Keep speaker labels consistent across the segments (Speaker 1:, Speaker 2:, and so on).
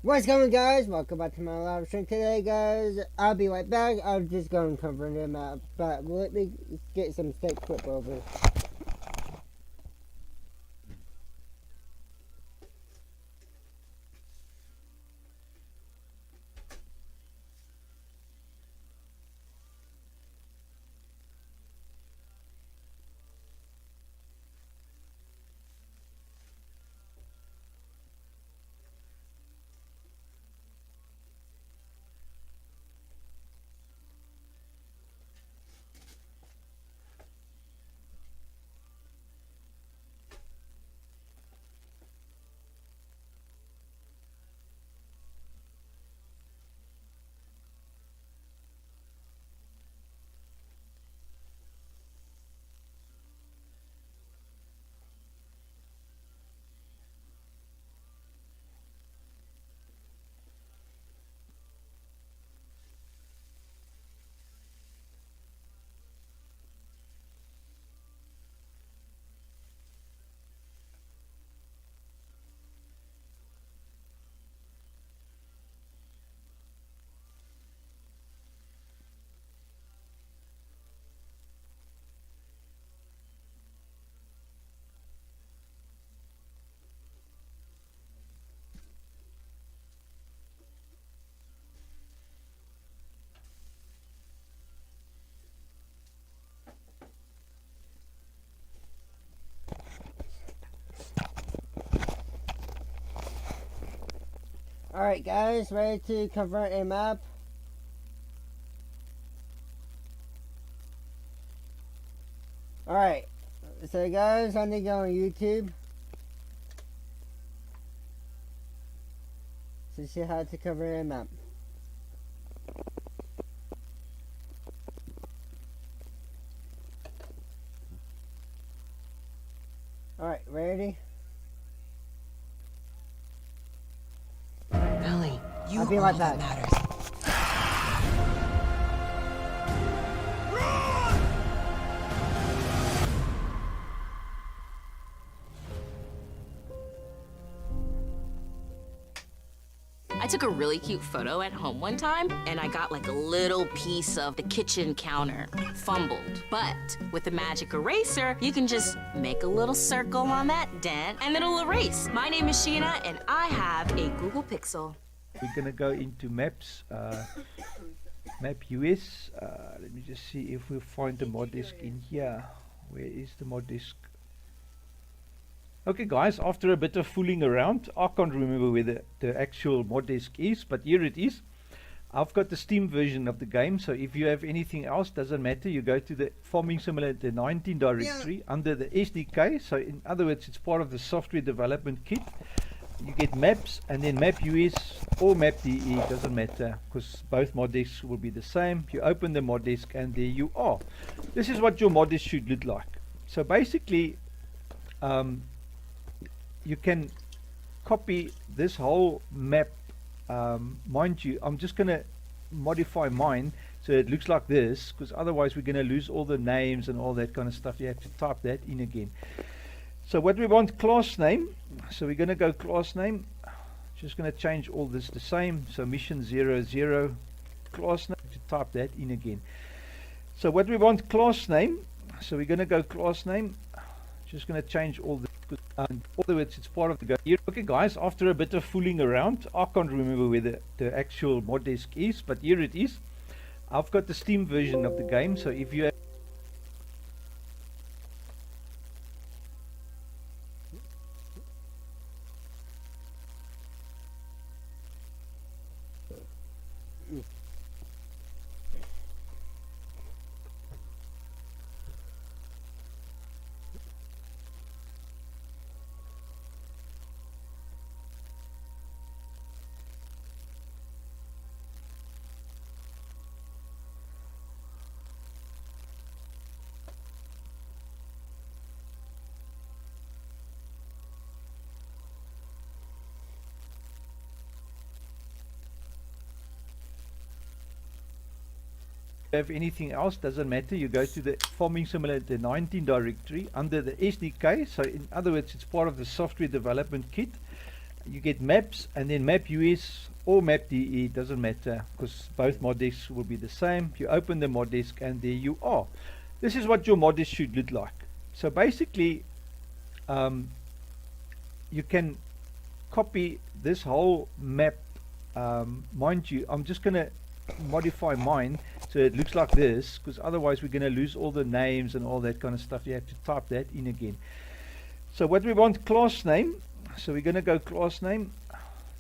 Speaker 1: What's going on, guys? Welcome back to my live stream today, guys. I'll be right back. I'm just going to cover them up, but let me get some steak flip over. Alright, guys, ready to convert a map? Alright, so guys, I need to go on YouTube to see how to convert a map. Alright, ready?
Speaker 2: Ellie, you
Speaker 1: I'll be
Speaker 2: are
Speaker 1: right
Speaker 2: all that
Speaker 1: back.
Speaker 2: matters.
Speaker 3: I took a really cute photo at home one time, and I got like a little piece of the kitchen counter fumbled. But with the magic eraser, you can just make a little circle on that dent, and it'll erase. My name is Sheena, and I have a Google Pixel.
Speaker 4: We're gonna go into maps, map US. Let me just see if we find the mod disk in here. Where is the mod disk? Okay guys, after a bit of fooling around, I can't remember where the actual mod disk is, but here it is. I've got the Steam version of the game, so if you have anything else, doesn't matter, you go to the Farming Simulator 19 directory under the SDK. So in other words, it's part of the software development kit. You get maps and then map US or map DE, doesn't matter, because both mod disks will be the same. You open the mod disk and there you are. This is what your mod disk should look like. So basically, you can copy this whole map. Mind you, I'm just going to modify mine so it looks like this, because otherwise we're going to lose all the names and all that kind of stuff. You have to type that in again. So what we want, class name. So we're going to go class name. Just going to change all this the same. So mission 00 class name. To type that in again. So what we want, class name. So we're going to go class name. Just going to change all the in other words, it's part of the game. Okay guys, after a bit of fooling around, I can't remember where the actual mod disk is, but here it is. I've got the Steam version of the game, so if you have anything else, doesn't matter, you go to the Farming Simulator 19 directory under the SDK. So in other words, it's part of the software development kit. you get maps and then map US or map DE, doesn't matter because both mod disks will be the same. You open the mod disk and there you are. This is what your mod disk should look like. So basically you can copy this whole map. Mind you, I'm just going to modify mine so it looks like this, because otherwise we're going to lose all the names and all that kind of stuff. You have to type that in again. So what we want, class name. So we're going to go class name.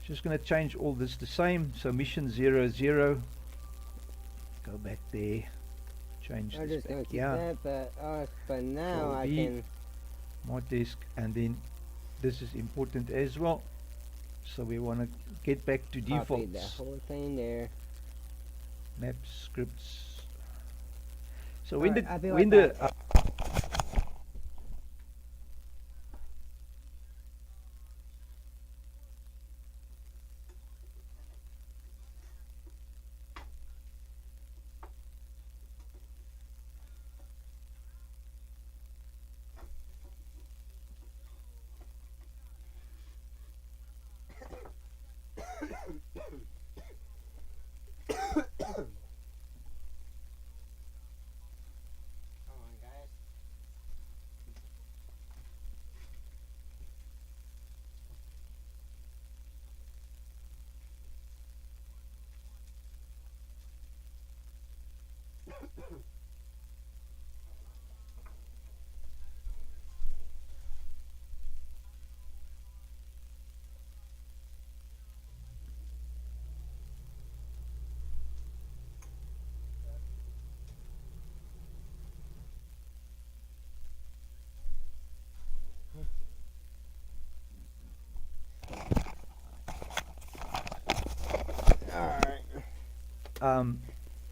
Speaker 4: Just going to change all this the same. So mission 00. Go back there. Change
Speaker 1: I'm
Speaker 4: this
Speaker 1: just gonna
Speaker 4: back
Speaker 1: keep
Speaker 4: here.
Speaker 1: that, but now I
Speaker 4: B,
Speaker 1: can.
Speaker 4: mod disk, and then this is important as well. So we want to get back to
Speaker 1: Copy
Speaker 4: defaults.
Speaker 1: the whole thing there.
Speaker 4: Maps, scripts. So
Speaker 1: Alright, I'll be right
Speaker 4: when the
Speaker 1: back.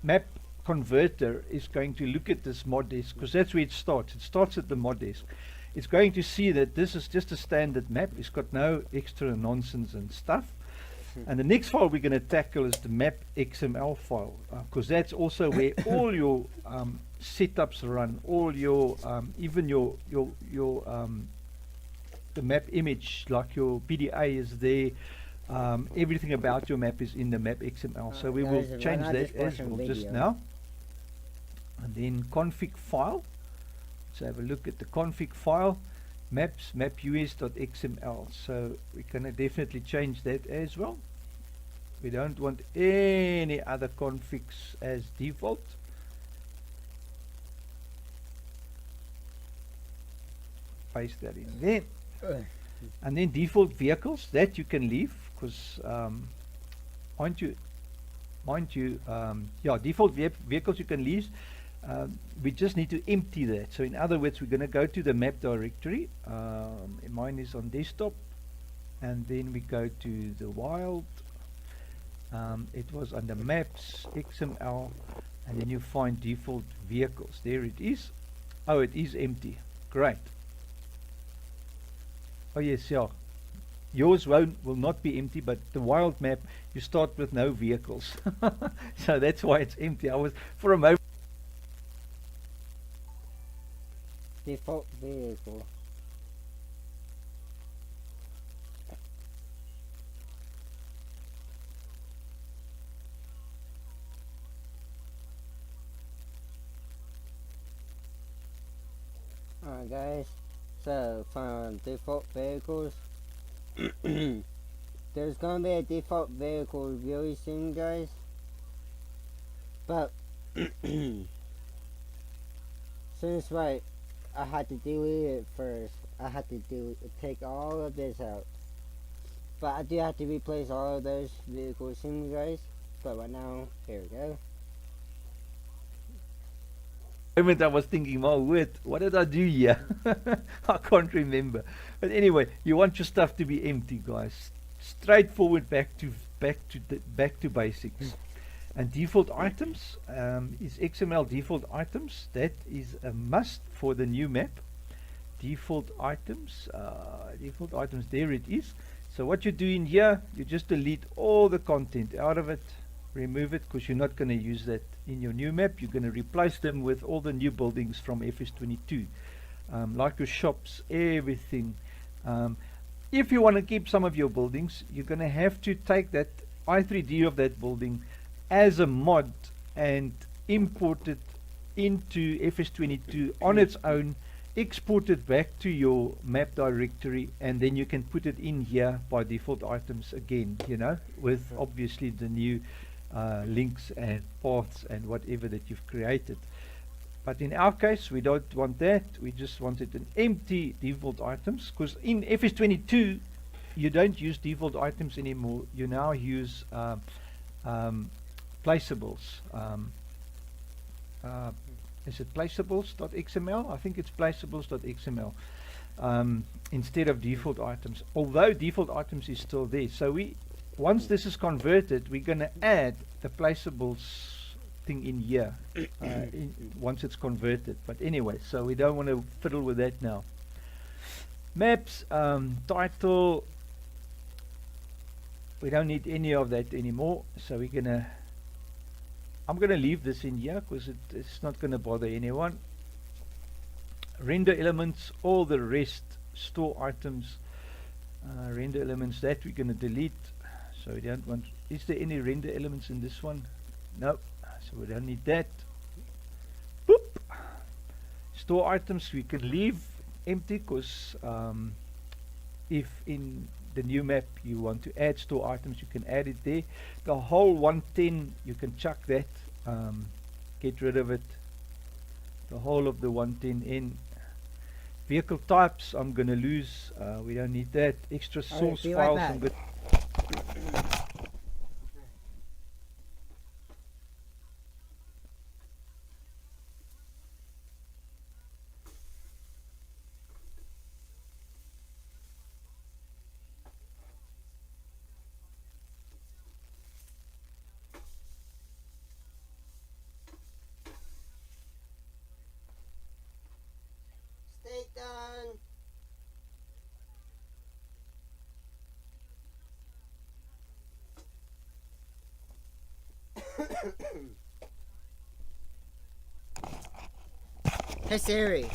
Speaker 4: map converter is going to look at this mod disk, because that's where it starts. It starts at the mod disk. It's going to see that this is just a standard map. It's got no extra nonsense and stuff. And the next file we're going to tackle is the map XML file, because that's also where all your setups run, all your even your the map image, like your PDA is there. Everything about your map is in the map XML. So we will
Speaker 1: guys,
Speaker 4: change
Speaker 1: I'm
Speaker 4: that
Speaker 1: just
Speaker 4: as
Speaker 1: watching
Speaker 4: well just
Speaker 1: video.
Speaker 4: now. And then config file. Let's have a look at the config file. Maps mapus.xml. So we're going to definitely change that as well. We don't want any other configs as default. Paste that in there. And then default vehicles, that you can leave, because mind you, yeah, default vehicles you can leave. We just need to empty that. So in other words, we're going to go to the map directory. Mine is on desktop, and then we go to the wild. It was under maps XML, and then you find default vehicles. There it is. Oh, it is empty. Great. Oh yes, yeah. Yours will not be empty, but the wild map, you start with no vehicles. So that's why it's empty. I was for a moment.
Speaker 1: Default vehicle. Alright guys, so from default vehicles, there's gonna be a default vehicle really soon guys, but since right, I had to delete it first. I had to take all of this out, but I do have to replace all of those vehicles soon guys, but right now, here we go.
Speaker 4: I was thinking, oh wait, what did I do here? I can't remember. But anyway, you want your stuff to be empty, guys. Straightforward, back to basics. And default items is XML default items. That is a must for the new map. Default items, there it is. So what you do in here, you just delete all the content out of it, remove it, because you're not going to use that in your new map. You're going to replace them with all the new buildings from FS22, like your shops, everything. if you want to keep some of your buildings, you're going to have to take that i3D of that building as a mod and import it into FS22 on its own, export it back to your map directory, and then you can put it in here by default items again, you know, with obviously the new links and paths and whatever that you've created. But in our case, we don't want that. We just wanted an empty default items, because in FS22 you don't use default items anymore. You now use placeables. Is it placeables.xml? I think it's placeables.xml instead of default items. Although default items is still there. So once this is converted, we're going to add the placeables thing in here once it's converted. But anyway, so we don't want to fiddle with that now. Maps, title, we don't need any of that anymore. So I'm gonna leave this in here because it's not gonna bother anyone. Render elements, all the rest, store items, render elements, that we're gonna delete. So we don't want. Is there any render elements in this one? No. So we don't need that. Boop. Store items we can leave empty, because if in the new map you want to add store items, you can add it there. The whole 110 you can chuck that, get rid of it, the whole of the 110 in. Vehicle types I'm gonna lose, we don't need that. Extra source files I'm good.
Speaker 1: Stay done. Hey Siri,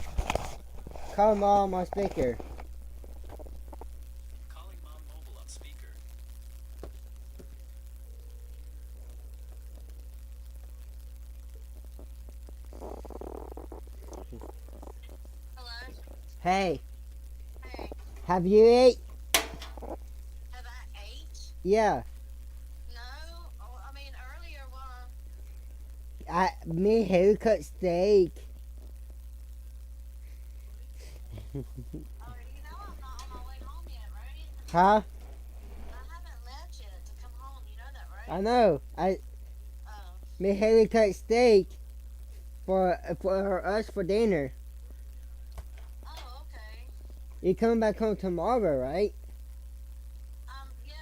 Speaker 1: call Mom on speaker.
Speaker 2: Calling Mom Mobile on speaker.
Speaker 5: Hello?
Speaker 1: Hey,
Speaker 5: Hey,
Speaker 1: have you ate?
Speaker 5: have I ate?
Speaker 1: Yeah,
Speaker 5: No. Oh, I mean, earlier while
Speaker 1: me who cooked steak.
Speaker 5: oh, you know I'm not on my way home yet, right?
Speaker 1: Huh?
Speaker 5: I haven't left yet to come home. You know that, right?
Speaker 1: I know.
Speaker 5: Oh.
Speaker 1: Me who cooked steak for us for dinner.
Speaker 5: Oh, okay.
Speaker 1: You coming back home tomorrow, right?
Speaker 5: Yeah.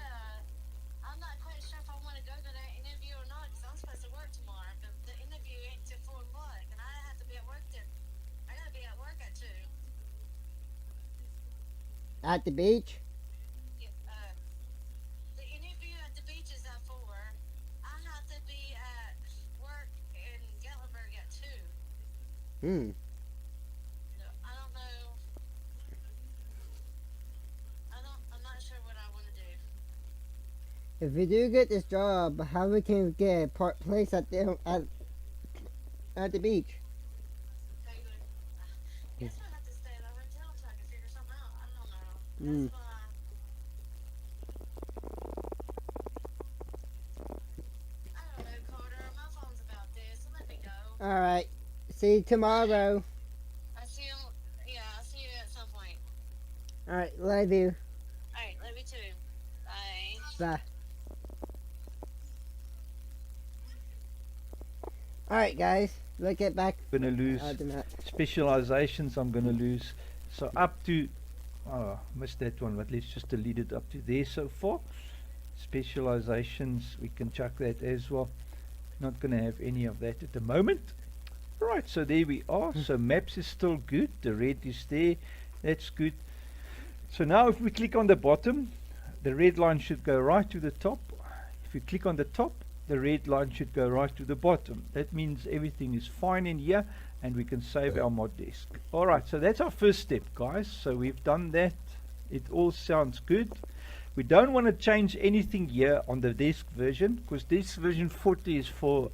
Speaker 5: I'm not quite sure if I want to go to that interview or not, because I'm supposed to work tomorrow. But the interview ain't till 4 o'clock, and I have to be at work there. I gotta be at work at 2.
Speaker 1: At the beach?
Speaker 5: Yeah, the interview at the beach is at 4. I have to be at work in Gatlinburg at 2.
Speaker 1: Hmm.
Speaker 5: No, I don't know. I'm not sure what I want to do.
Speaker 1: If we do get this job, how we can get a place at the beach?
Speaker 5: Okay, good. Guess we'll have to stay at a hotel until I can figure something out. I don't know.
Speaker 1: Mm.
Speaker 5: That's why. I don't know, Carter. My phone's about this. So let me go.
Speaker 1: All right. See you tomorrow.
Speaker 5: I'll see you. Yeah, I'll see you at some point.
Speaker 1: All right. Love you.
Speaker 5: All right, love you too. Bye.
Speaker 1: Bye. All right, guys. Let's get back.
Speaker 4: Gonna lose
Speaker 1: The map.
Speaker 4: specializations. I'm gonna lose. So up to, oh, missed that one, but let's just delete it up to there so far. Specializations, we can chuck that as well. Not gonna have any of that at the moment. Right, so there we are. So maps is still good. The red is there. That's good. So now if we click on the bottom, the red line should go right to the top. If you click on the top, the red line should go right to the bottom. That means everything is fine in here and we can save our mod desk. Alright, so that's our first step, guys. So we've done that. it all sounds good. We don't want to change anything here on the disk version, because disk version 40 is for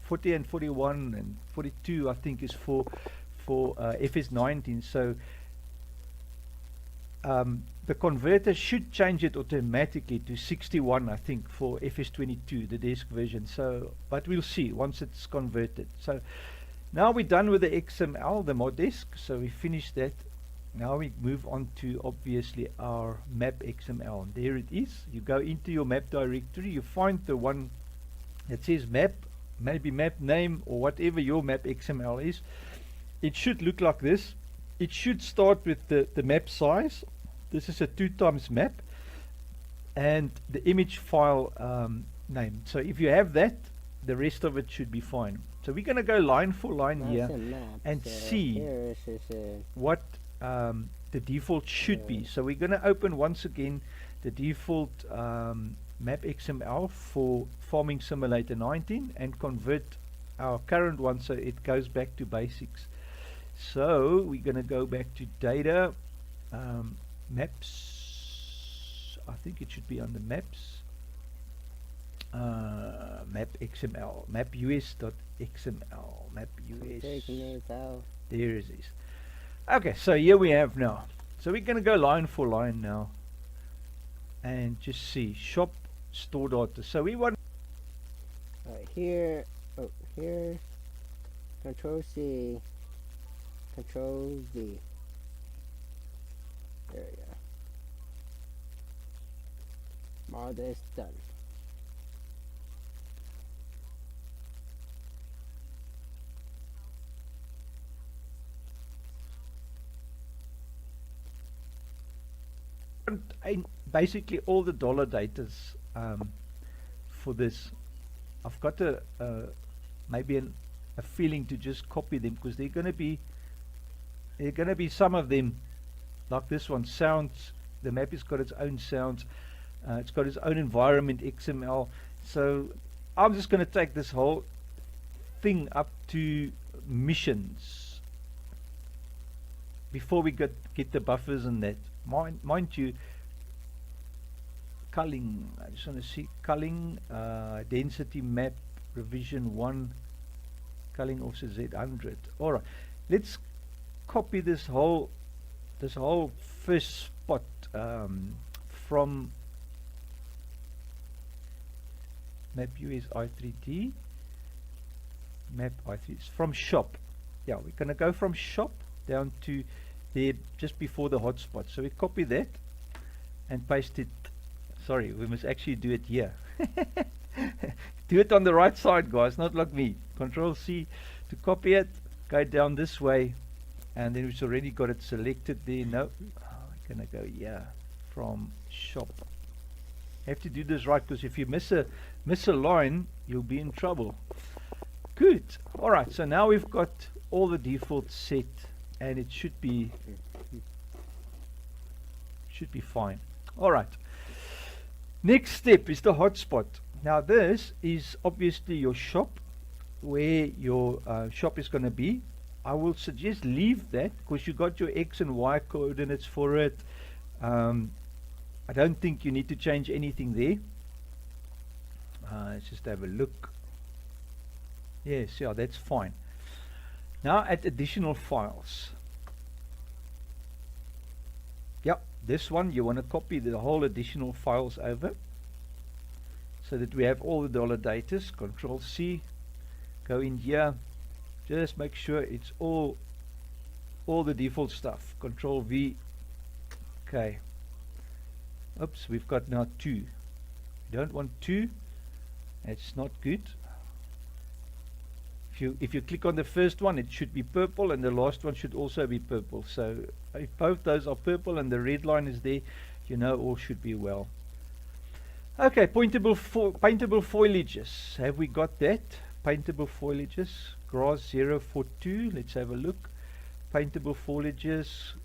Speaker 4: 40 and 41 and 42 I think is for FS19. So the converter should change it automatically to 61 I think for FS22, the disk version. So but we'll see once it's converted. So now we're done with the XML, the mod disk, so we finished that. Now we move on to obviously our map XML. And there it is. You go into your map directory, you find the one that says map, maybe map name or whatever your map XML is. It should look like this. It should start with the map size. This is a 2 times map and the image file name. So if you have that, the rest of it should be fine. So we're going to go line for line
Speaker 1: That's
Speaker 4: here
Speaker 1: a map.
Speaker 4: and
Speaker 1: So
Speaker 4: see
Speaker 1: here is a
Speaker 4: what the default should be. So we're going to open once again the default map XML for Farming Simulator 19 and convert our current one so it goes back to basics. So we're going to go back to data, maps. I think it should be under maps. Map XML, map us.xml, map us.
Speaker 1: taking it out.
Speaker 4: There it is. Okay, so here we have now. So we're going to go line for line now and just see shop store data. So we want
Speaker 1: Right here, oh, here, Control C, Control V. There we go. All this done.
Speaker 4: basically all the dollar datas for this. I've got maybe a feeling to just copy them because they're going to be some of them like this one. Sounds, the map has got its own sounds, it's got its own environment XML. So I'm just going to take this whole thing up to missions before we get the buffers and that. Mind you, culling, I just want to see culling, density map revision 1, culling offset Z100. Alright, let's copy this whole first spot from map US i3D, map i3, from shop. Yeah, we're going to go from shop down to there just before the hotspot. So we copy that and paste it. Sorry, we must actually do it here. Do it on the right side, guys, not like me. Control C to copy it, go down this way, and then we've already got it selected there. No, we're gonna go here from shop. Have to do this right, because if you miss a line, you'll be in trouble. Good. All right, so now we've got all the defaults set and it should be fine. All right, next step is the hotspot. Now this is obviously your shop, where your shop is going to be. I will suggest leave that because you got your X and Y coordinates for it. I don't think you need to change anything there. Let's just have a look. Yes, yeah, that's fine. Now at additional files. Yep, this one you want to copy the whole additional files over so that we have all the dollar datas. Control C, go in here, just make sure it's all the default stuff. Control V. Okay. Oops, we've got now 2. We don't want 2. That's not good. If you click on the first one, it should be purple, and the last one should also be purple. So if both those are purple and the red line is there, you know all should be well. Okay, paintable foliages. Have we got that? Paintable foliages. Grass 042. Let's have a look. Paintable foliages.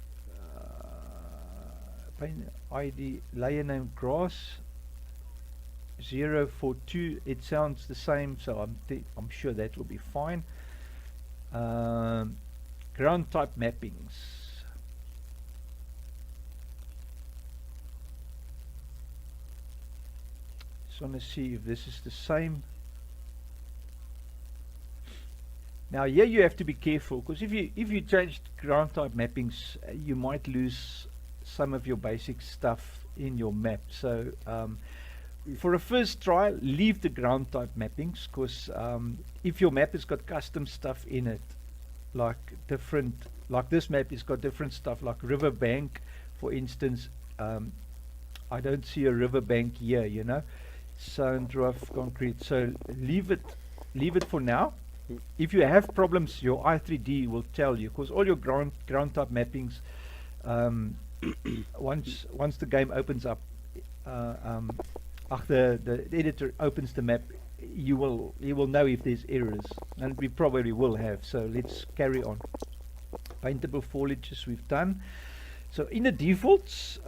Speaker 4: ID layer name grass 042. It sounds the same, so I'm sure that will be fine. Ground type mappings. Just want to see if this is the same. Now here you have to be careful, because if you change ground type mappings, you might lose some of your basic stuff in your map. So for a first try, leave the ground type mappings, because if your map has got custom stuff in it, like this map has got different stuff, like riverbank, for instance. I don't see a riverbank here, you know, sound rough concrete. So leave it for now. If you have problems, your i3D will tell you, because all your ground type mappings, once the game opens up, after the editor opens the map, you will know if there's errors, and we probably will have. So let's carry on. Paintable foliages we've done. So in the defaults,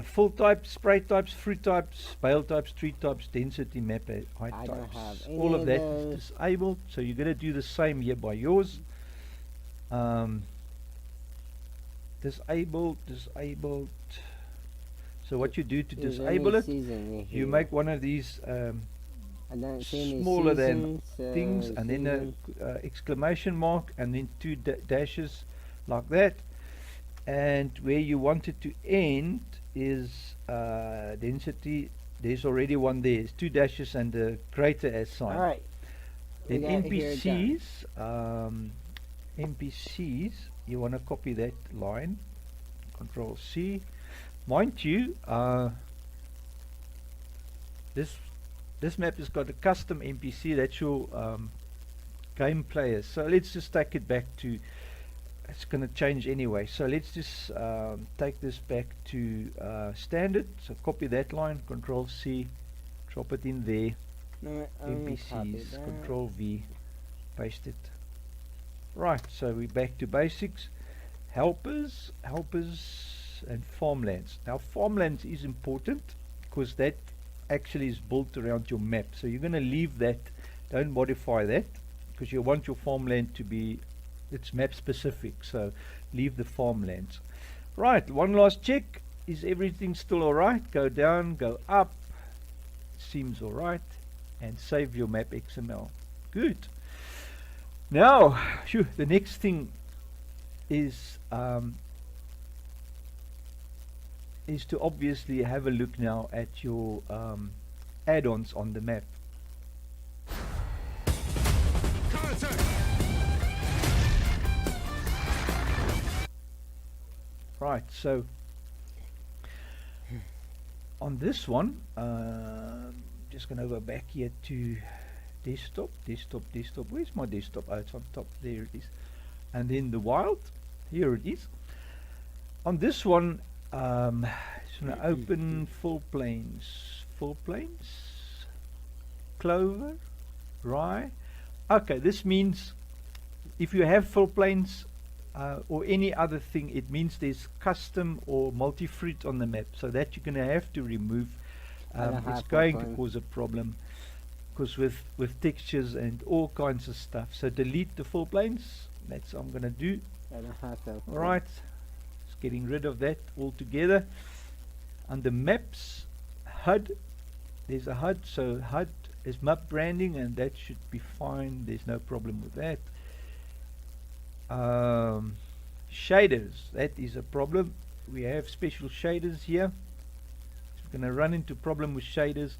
Speaker 4: fill types, spray types, fruit types, bale types, tree types, density, map height
Speaker 1: I don't
Speaker 4: types.
Speaker 1: have any
Speaker 4: All of
Speaker 1: of
Speaker 4: that
Speaker 1: those.
Speaker 4: is disabled. So you're going to do the same here by yours. Disabled. So what you do to
Speaker 1: There's
Speaker 4: disable
Speaker 1: any
Speaker 4: it,
Speaker 1: season in
Speaker 4: you
Speaker 1: here.
Speaker 4: make one of these
Speaker 1: I don't see any
Speaker 4: smaller than
Speaker 1: seasons,
Speaker 4: things, and then a exclamation mark, and then two dashes like that. And where you want it to end is density. There's already one there. It's two dashes and a greater as sign.
Speaker 1: Alright.
Speaker 4: Then
Speaker 1: we got here done.
Speaker 4: NPCs, you want to copy that line. Control C. Mind you, this map has got a custom NPC. That's your game players. So let's just take it back to. It's going to change anyway. So let's just take this back to standard. So copy that line. Control C. Drop it in there.
Speaker 1: No, only copy
Speaker 4: NPCs.
Speaker 1: that.
Speaker 4: Control V. Paste it. Right. So we're back to basics. Helpers, and farmlands. Now farmlands is important because that actually is built around your map. So you're going to leave that. Don't modify that, because you want your farmland to be, it's map specific. So leave the farmlands. Right, one last check. Is everything still alright? Go down, go up. Seems alright. And save your map XML. Good. Now, the next thing is to obviously have a look now at your add-ons on the map. Right, so on this one, just going to go back here to desktop. Where's my desktop? Oh, it's on top. There it is. And then the wild. Here it is. On this one, just going to open full plains, clover, rye. Okay, this means if you have full plains or any other thing, it means there's custom or multi-fruit on the map, so that you're going to have to remove. It's going to cause a problem, because with textures and all kinds of stuff. So delete the full plains. That's what I'm going to do.
Speaker 1: I don't have that.
Speaker 4: Alright, just getting rid of that altogether. Under maps, HUD, there's a HUD, so HUD is map branding, and that should be fine. There's no problem with that. Shaders, that is a problem. We have special shaders here. We're going to run into problem with shaders.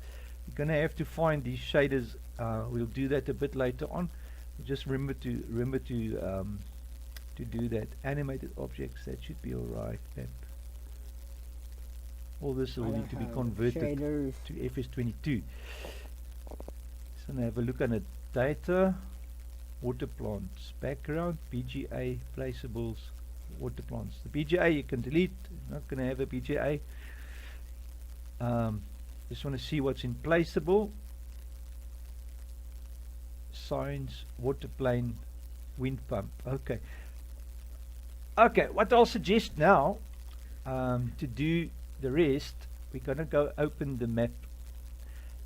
Speaker 4: We're going to have to find these shaders. We'll do that a bit later on. Just remember to do that. Animated objects, that should be alright. All this will need to be converted
Speaker 1: shaders.
Speaker 4: to FS22. So now have a look at the data. Water plants, background, BGA, placeables, water plants. The BGA you can delete. Not going to have a BGA. Just want to see what's in placeable. Signs, water plane, wind pump. Okay. Okay, what I'll suggest now, to do the rest, we're going to go open the map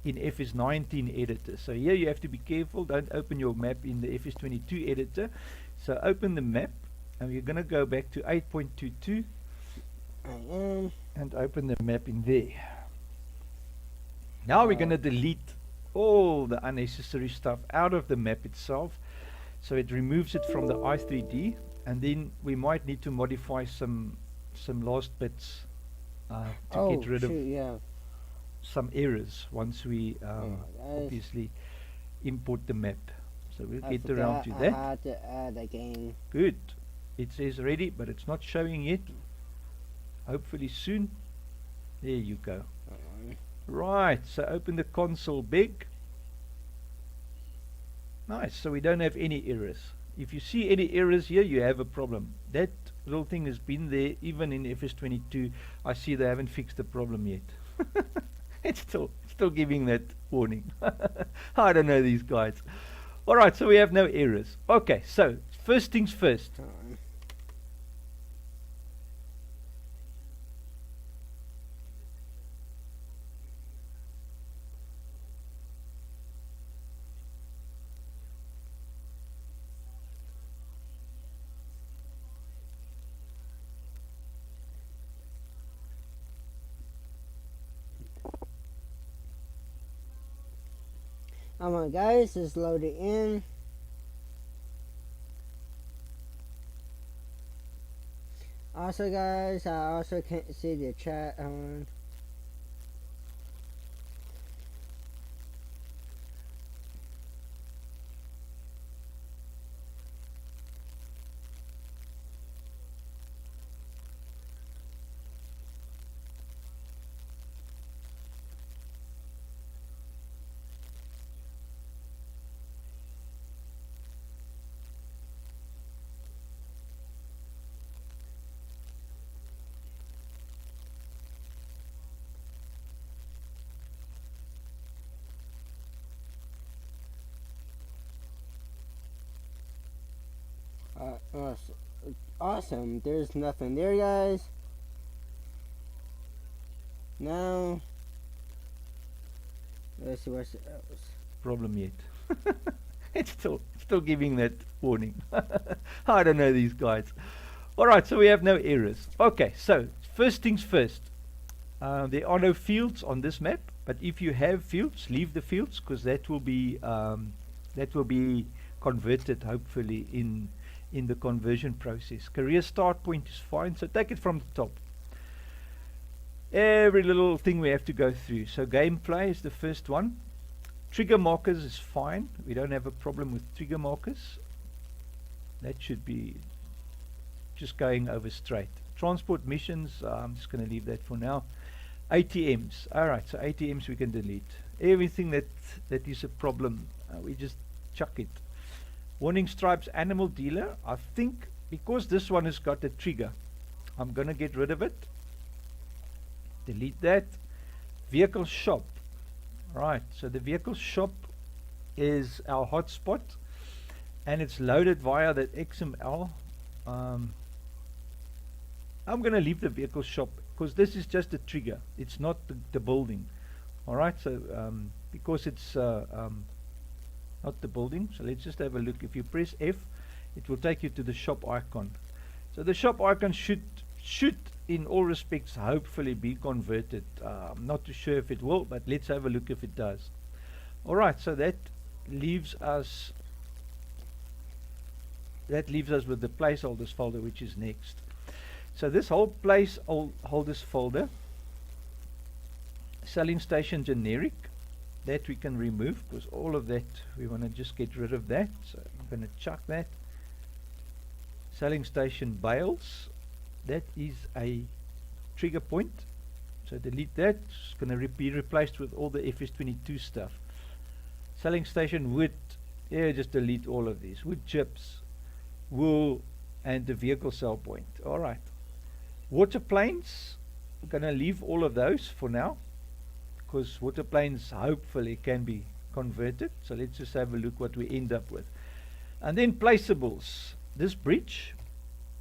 Speaker 4: in FS19 editor. So here you have to be careful. Don't open your map in the FS22 editor. So open the map, and we're going to go back to 8.22 and open the map in there. Now we're going to delete all the unnecessary stuff out of the map itself. So it removes it from the i3D, and then we might need to modify some last bits to get rid of
Speaker 1: yeah.
Speaker 4: some errors once we
Speaker 1: Guys,
Speaker 4: obviously import the map. So we'll
Speaker 1: I
Speaker 4: get around
Speaker 1: forgot
Speaker 4: to
Speaker 1: I
Speaker 4: that.
Speaker 1: had to add again.
Speaker 4: Good. It says ready, but it's not showing yet. Hopefully soon. There you go. Right, so open the console big. Nice, so we don't have any errors. If you see any errors here, you have a problem. That little thing has been there even in FS22. I see they haven't fixed the problem yet. It's still giving that warning. I don't know these guys. Alright, so we have no errors. Okay, so first things first.
Speaker 1: Alright guys, it's loaded in. Also guys, I also can't see the chat on. Awesome. There's nothing there, guys. Now, let's see what's else.
Speaker 4: Problem yet. It's still giving that warning. I don't know these guys. Alright, so we have no errors. Okay, so first things first. There are no fields on this map, but if you have fields, leave the fields, because that will be converted hopefully in the conversion process. Career start point is fine, so take it from the top. Every little thing we have to go through. So gameplay is the first one. Trigger markers is fine. We don't have a problem with trigger markers. That should be just going over straight. Transport missions, I'm just going to leave that for now. ATMs. Alright, so ATMs we can delete. Everything that is a problem, we just chuck it. Warning stripes animal dealer. I think because this one has got a trigger, I'm going to get rid of it. Delete that. Vehicle shop. Right, so the vehicle shop is our hotspot, and it's loaded via that XML. I'm going to leave the vehicle shop because this is just a trigger. It's not the building. Alright, so because it's not the building, so let's just have a look. If you press F, it will take you to the shop icon. So the shop icon should in all respects hopefully be converted. I'm not too sure if it will, but let's have a look if it does. Alright, so that leaves us with the placeholders folder, which is next. So this whole placeholders folder, selling station generic, that we can remove because all of that we want to just get rid of that. So I'm going to chuck that. Selling station bales, that is a trigger point, so delete that. It's going to be replaced with all the FS22 stuff. Selling station wood, yeah, just delete all of these. Wood chips, wool, and the vehicle sell point. Alright. Water planes, we're going to leave all of those for now, because water planes hopefully can be converted. So let's just have a look what we end up with. And then placeables. This bridge.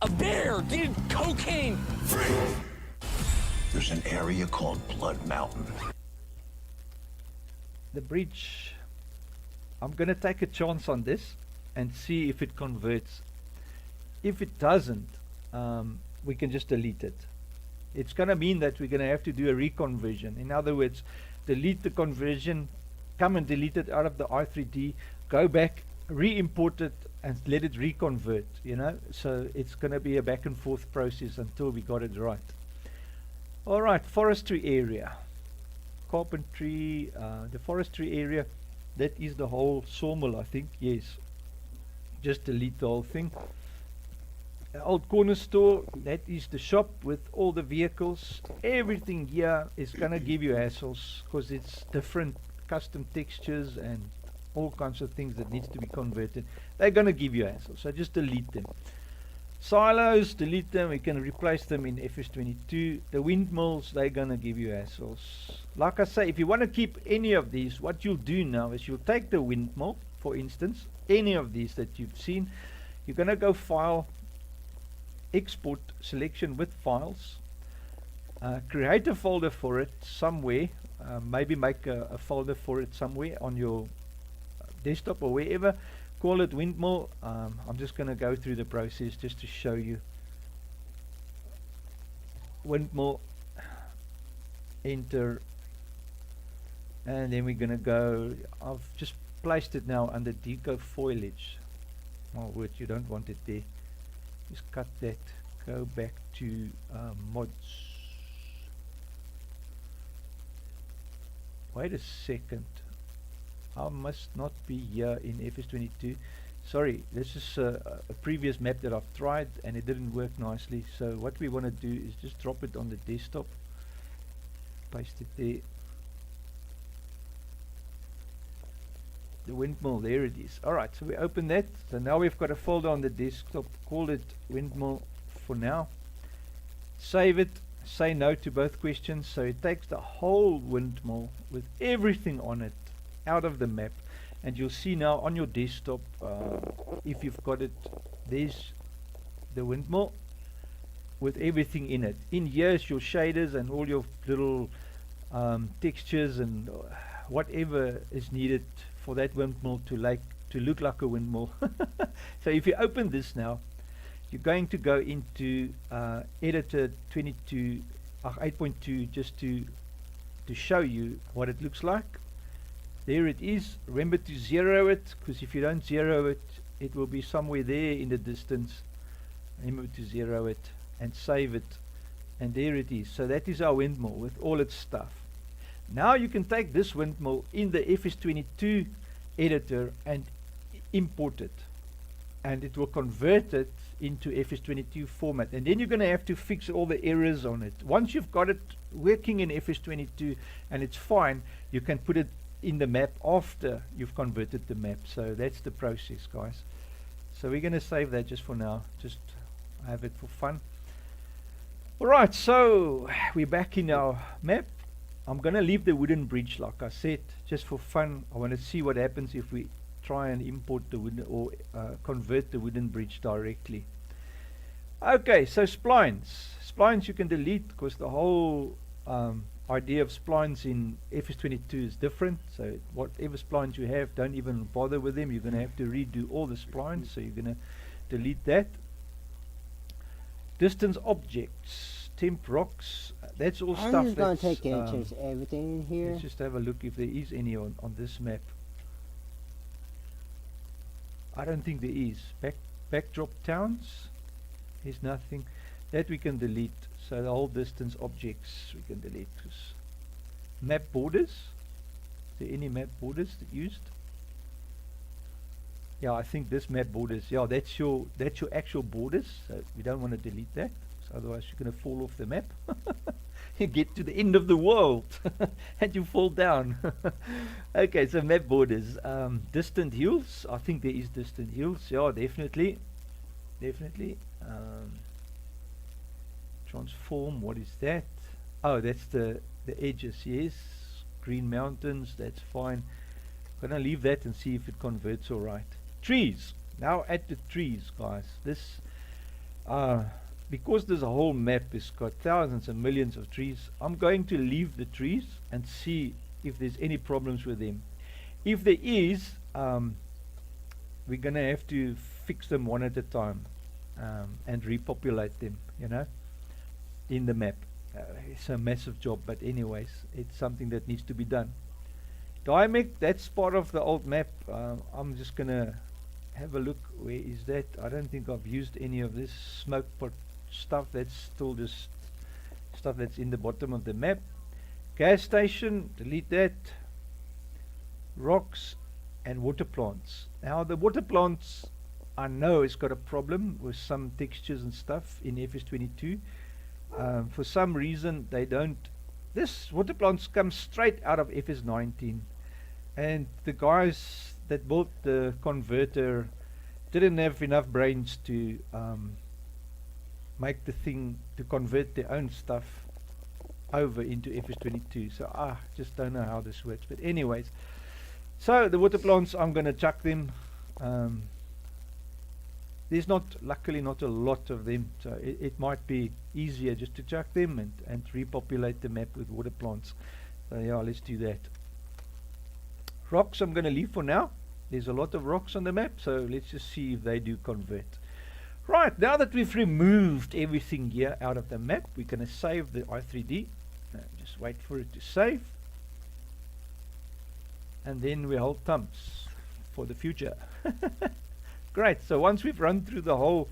Speaker 2: A bear did cocaine.
Speaker 6: There's an area called Blood Mountain.
Speaker 4: The bridge. I'm going to take a chance on this and see if it converts. If it doesn't, we can just delete it. It's going to mean that we're going to have to do a reconversion. In other words, delete the conversion, come and delete it out of the i3D, go back, re-import it, and let it reconvert, you know. So it's going to be a back and forth process until we got it right. All right, forestry area, carpentry, the forestry area, that is the whole sawmill, I think. Yes, just delete the whole thing. Old corner store, that is the shop with all the vehicles. Everything here is gonna give you hassles because it's different custom textures and all kinds of things that needs to be converted. They're gonna give you hassles, so just delete them. Silos, delete them. We can replace them in FS22. The windmills, they're gonna give you hassles. Like I say, if you want to keep any of these, what you'll do now is you'll take the windmill, for instance, any of these that you've seen. You're gonna go file, export selection with files, create a folder for it somewhere, maybe make a folder for it somewhere on your desktop or wherever, call it windmill. I'm just going to go through the process just to show you. Windmill, enter, and then we're going to go, I've just placed it now under deco foliage. Oh wait, you don't want it there. Just cut that, go back to mods. Wait a second, I must not be here in FS22. Sorry, this is a previous map that I've tried and it didn't work nicely. So what we want to do is just drop it on the desktop, paste it there. The windmill, there it is. Alright, so we open that. So now we've got a folder on the desktop, call it windmill for now. Save it, say no to both questions. So it takes the whole windmill with everything on it out of the map. And you'll see now on your desktop, if you've got it, there's the windmill with everything in it. In here is your shaders and all your little textures and whatever is needed for that windmill to look like a windmill. So if you open this now, you're going to go into editor 8.2 just to show you what it looks like. There it is. Remember to zero it, because if you don't zero it, it will be somewhere there in the distance. Remember to zero it and save it, and there it is. So that is our windmill with all its stuff. Now you can take this windmill in the FS22 editor and import it, and it will convert it into FS22 format, and then you're going to have to fix all the errors on it. Once you've got it working in FS22 and it's fine, you can put it in the map after you've converted the map. So that's the process, guys. So we're going to save that just for now, just have it for fun. Alright, so we're back in our map. I'm going to leave the wooden bridge like I said, just for fun. I want to see what happens if we try and import the wooden or convert the wooden bridge directly. Okay, so splines. Splines you can delete because the whole idea of splines in FS22 is different. So whatever splines you have, don't even bother with them. You're going to have to redo all the splines, so you're going to delete that. Distance objects, temp rocks, that's all
Speaker 1: I'm
Speaker 4: stuff
Speaker 1: just going
Speaker 4: that's
Speaker 1: to take pictures of everything in here.
Speaker 4: let's just have a look if there is any on this map. I don't think there is. Backdrop towns, there's nothing. That we can delete. So the whole distance objects we can delete. Map borders, is there any map borders that used? Yeah, I think this map borders, yeah, that's your actual borders. So we don't want to delete that, so otherwise you're going to fall off the map. You get to the end of the world and you fall down. Okay, so map borders. Distant hills, I think there is distant hills. Yeah, definitely. Transform, what is that? Oh, that's the edges, yes. Green mountains, that's fine. I'm gonna leave that and see if it converts all right. Trees. Now at the trees, guys. This because this whole map has got thousands and millions of trees, I'm going to leave the trees and see if there's any problems with them. If there is, we're going to have to fix them one at a time and repopulate them, you know, in the map. it's a massive job, but anyways, it's something that needs to be done. Diamec, that's part of the old map. I'm just gonna have a look. Where is that? I don't think I've used any of this smoke pot stuff. That's still just stuff that's in the bottom of the map. Gas station, delete that. Rocks and water plants. Now the water plants, I know it's got a problem with some textures and stuff in FS22. For some reason they don't. This water plants come straight out of FS19, and the guys that built the converter didn't have enough brains to make the thing to convert their own stuff over into FS22. So I just don't know how this works, but anyways, so the water plants, I'm gonna chuck them. There's luckily not a lot of them, so it might be easier just to chuck them and repopulate the map with water plants. So yeah, let's do that. Rocks I'm going to leave for now. There's a lot of rocks on the map, so let's just see if they do convert. Right, now that we've removed everything here out of the map, we're going to save the i3D. Just wait for it to save. And then we hold thumbs for the future. Great, so once we've run through the whole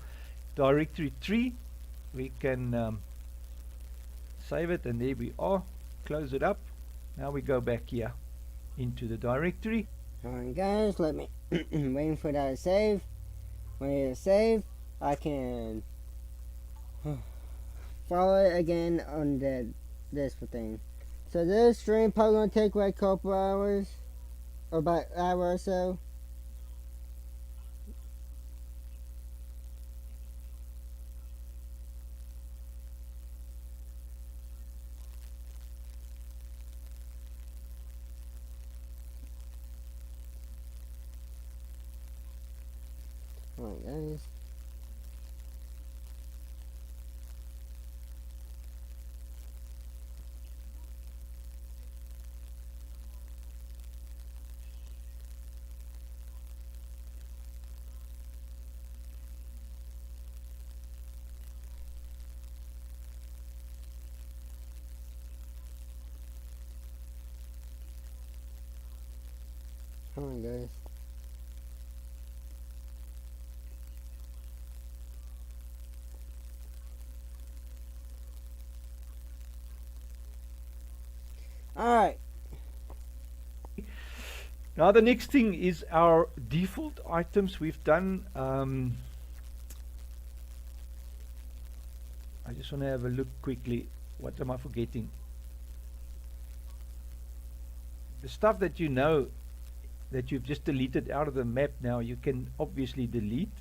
Speaker 4: directory tree, we can save it, and there we are. Close it up. Now we go back here into the directory.
Speaker 1: Alright guys, let me waiting for that to save. When it save, I can follow it again on this thing. So this stream probably gonna take like a couple hours, or about an hour or so. Alright guys. Come on guys. Alright.
Speaker 4: Now the next thing is our default items. We've done I just want to have a look quickly. What am I forgetting? The stuff that you know that you've just deleted out of the map, now you can obviously delete.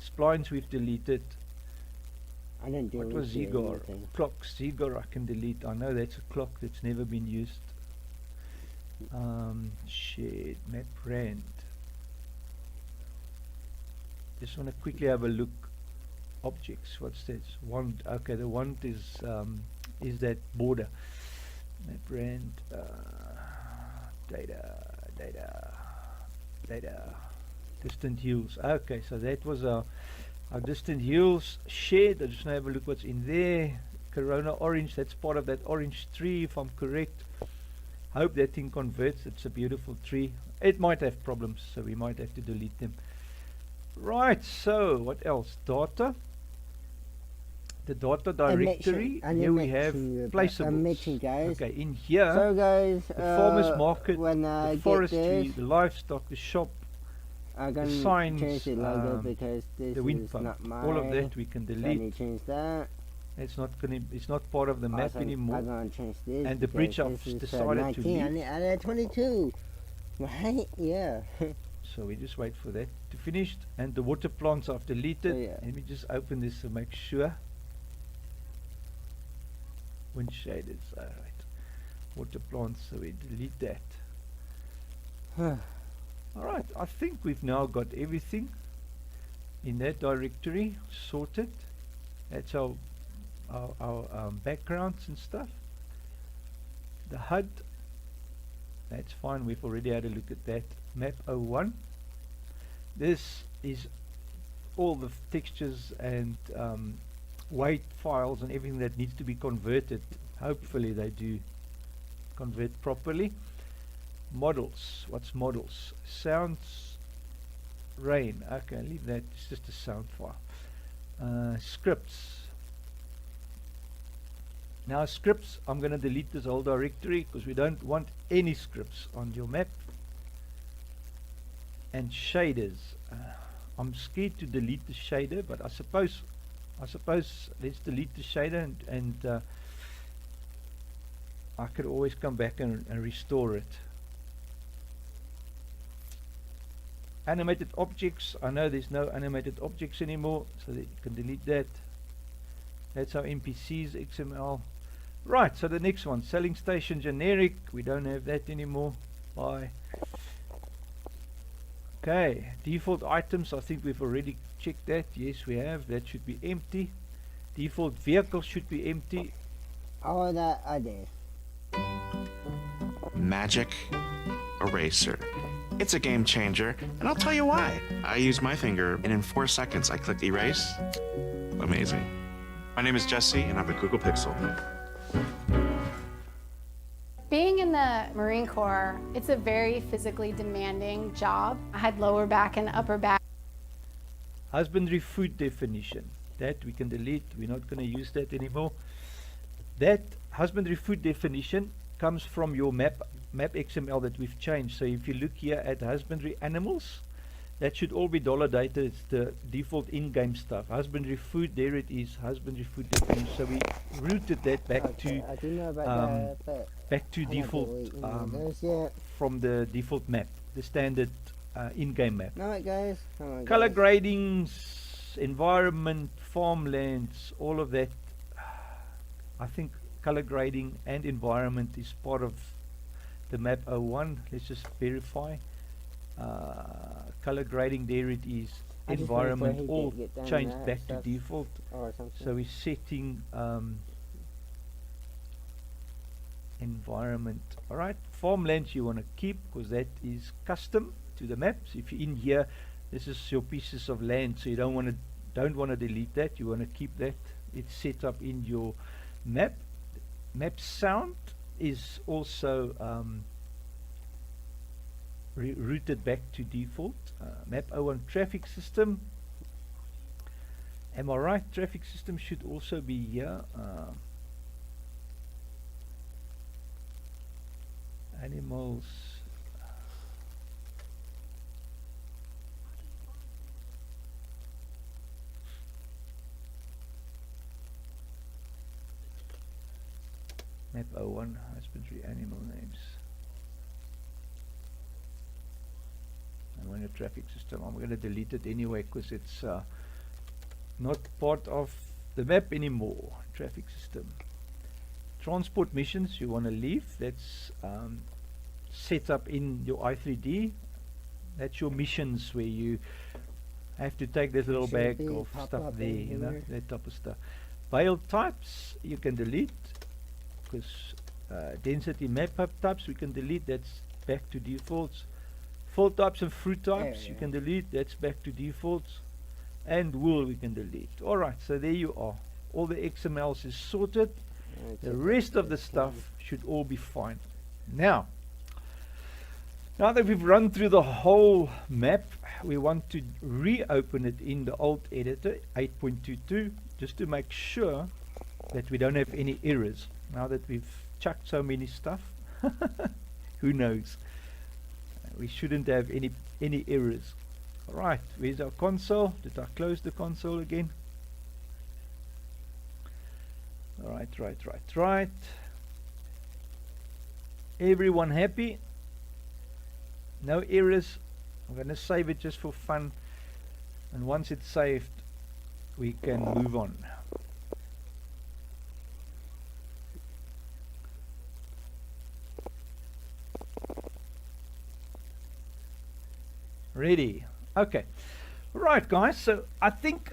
Speaker 4: Splines we've deleted.
Speaker 1: I didn't do
Speaker 4: What was Zigor? Clocks. Zigor I can delete. I know that's a clock that's never been used. Shared map brand. Just want to quickly have a look. Objects. What's this? Wand. Okay, the wand is that border. Map brand. Data. Distant hills. Okay, so that was our distant hills shared. I just want to have a look what's in there. Corona orange. That's part of that orange tree, if I'm correct. Hope that thing converts. It's a beautiful tree. It might have problems, so we might have to delete them. Right, so what else? Data. The data directory. Here we have placeables.
Speaker 1: Guys.
Speaker 4: Okay, in here,
Speaker 1: so guys,
Speaker 4: the farmer's market,
Speaker 1: when
Speaker 4: the forestry, the livestock, the shop,
Speaker 1: I'm
Speaker 4: the
Speaker 1: gonna
Speaker 4: signs,
Speaker 1: change the logo because this
Speaker 4: the wind
Speaker 1: is
Speaker 4: pump.
Speaker 1: not mine.
Speaker 4: All of that we can
Speaker 1: So I
Speaker 4: delete.
Speaker 1: need to change that.
Speaker 4: It's not gonna. It's not part of the map
Speaker 1: Also,
Speaker 4: anymore.
Speaker 1: I'm gonna change this.
Speaker 4: And the bridge I've
Speaker 1: this is,
Speaker 4: decided to
Speaker 1: 19.
Speaker 4: leave.
Speaker 1: I need add 22. Right? Yeah.
Speaker 4: So we just wait for that to finish. And the water plants I've deleted.
Speaker 1: Oh, yeah.
Speaker 4: Let me just open this to make sure. Wind shaders. Alright. Water plants. So we delete that. Alright. I think we've now got everything in that directory sorted. That's our backgrounds and stuff. The HUD. That's fine. We've already had a look at that. Map 01. This is all the textures and weight files and everything that needs to be converted. Hopefully they do convert properly. Models. What's models? Sounds, rain. Okay, leave that. It's just a sound file. Scripts. Now scripts, I'm going to delete this whole directory because we don't want any scripts on your map. And shaders. I'm scared to delete the shader, but I suppose let's delete the shader and I could always come back and restore it. Animated objects. I know there's no animated objects anymore, so that you can delete that. That's our NPCs XML. Right, so the next one, selling station generic. We don't have that anymore. Bye. Okay, default items. I think we've already checked that. Yes, we have. That should be empty. Default vehicles should be empty.
Speaker 1: All that I did.
Speaker 7: Magic eraser. It's a game changer, and I'll tell you why. I use my finger, and in 4 seconds, I clicked erase. Amazing. My name is Jesse, and I'm a Google Pixel.
Speaker 8: Being in the Marine Corps, it's a very physically demanding job. I had lower back and upper back.
Speaker 4: Husbandry food definition. That we can delete. We're not going to use that anymore. That husbandry food definition comes from your map XML that we've changed. So if you look here at husbandry animals, that should all be dollar data. It's the default in-game stuff. Husbandry food, there it is. Husbandry food definition. So we routed that back
Speaker 1: Okay, I do know about that, but
Speaker 4: back to
Speaker 1: I'm not
Speaker 4: default
Speaker 1: deleting all those yet.
Speaker 4: from the default map, the standard in-game map.
Speaker 1: Alright guys.
Speaker 4: Color gradings, environment, farmlands, all of that. I think color grading and environment is part of the map 01. Let's just verify. Color grading, there it is.
Speaker 1: I just
Speaker 4: Environment,
Speaker 1: wait for
Speaker 4: all
Speaker 1: he get down
Speaker 4: changed
Speaker 1: that
Speaker 4: back to
Speaker 1: stuff
Speaker 4: default.
Speaker 1: or something.
Speaker 4: So we're setting environment. Alright, farmlands you want to keep because that is custom to the map. So if you're in here, this is your pieces of land, so you don't want to delete that. You want to keep that. It's set up in your map. Map sound is also routed back to default. Map 01 traffic system. Am I right? Traffic system should also be here. Animals. Map 01 husbandry animal names. And when a traffic system, I'm going to delete it anyway because it's not part of the map anymore. Traffic system. Transport missions you want to leave. That's set up in your i3D. That's your missions where you have to take this little
Speaker 1: Should
Speaker 4: bag
Speaker 1: be
Speaker 4: of
Speaker 1: pop
Speaker 4: stuff
Speaker 1: up
Speaker 4: there,
Speaker 1: in
Speaker 4: you know,
Speaker 1: here.
Speaker 4: that type of stuff. Bale types you can delete because density map up types we can delete. That's back to defaults. Fall types and fruit types you can delete. That's back to defaults. And wool we can delete. Alright, so there you are. All the XMLs is sorted. The rest of the stuff should all be fine. Now that we've run through the whole map, we want to reopen it in the old editor 8.22 just to make sure that we don't have any errors. Now that we've chucked so many stuff, who knows? We shouldn't have any errors. Alright, where's our console? Did I close the console again? Alright, right. Everyone happy? No errors? I'm going to save it just for fun. And once it's saved, we can move on. Ready? Okay. Right, guys. So I think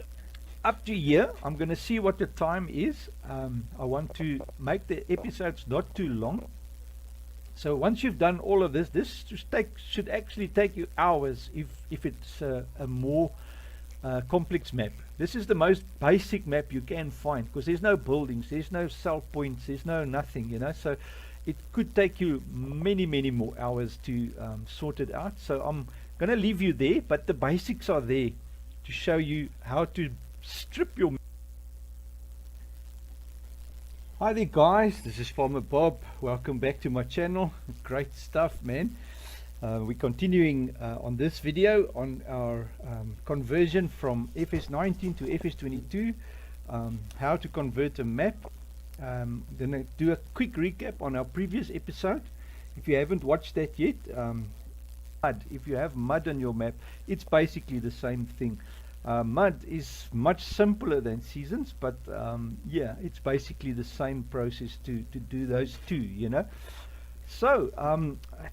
Speaker 4: up to here, I'm going to see what the time is. I want to make the episodes not too long. So once you've done all of this, should actually take you hours if it's a more complex map. This is the most basic map you can find, because there's no buildings, there's no cell points, there's no nothing, you know. So it could take you many more hours to sort it out. So I'm going to leave you there, but the basics are there to show you how to strip your. Hi there guys, this is Farmer Bob. Welcome back to my channel. Great stuff, man. We're continuing on this video on our conversion from FS19 to FS22, how to convert a map. I'm going to do a quick recap on our previous episode. If you haven't watched that yet, if you have mud on your map, it's basically the same thing. Mud is much simpler than seasons, but yeah, it's basically the same process to do those two, you know. So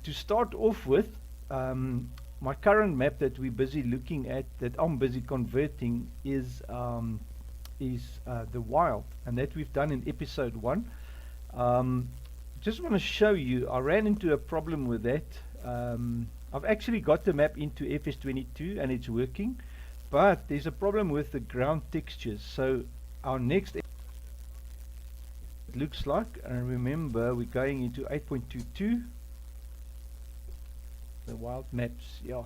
Speaker 4: to start off with, my current map that we're busy looking at, that I'm busy converting, is the wild, and that we've done in episode 1. Just want to show you, I ran into a problem with that. I've actually got the map into FS22 and it's working, but there's a problem with the ground textures. So our next looks like, and remember we're going into 8.22, the wild maps. Yeah,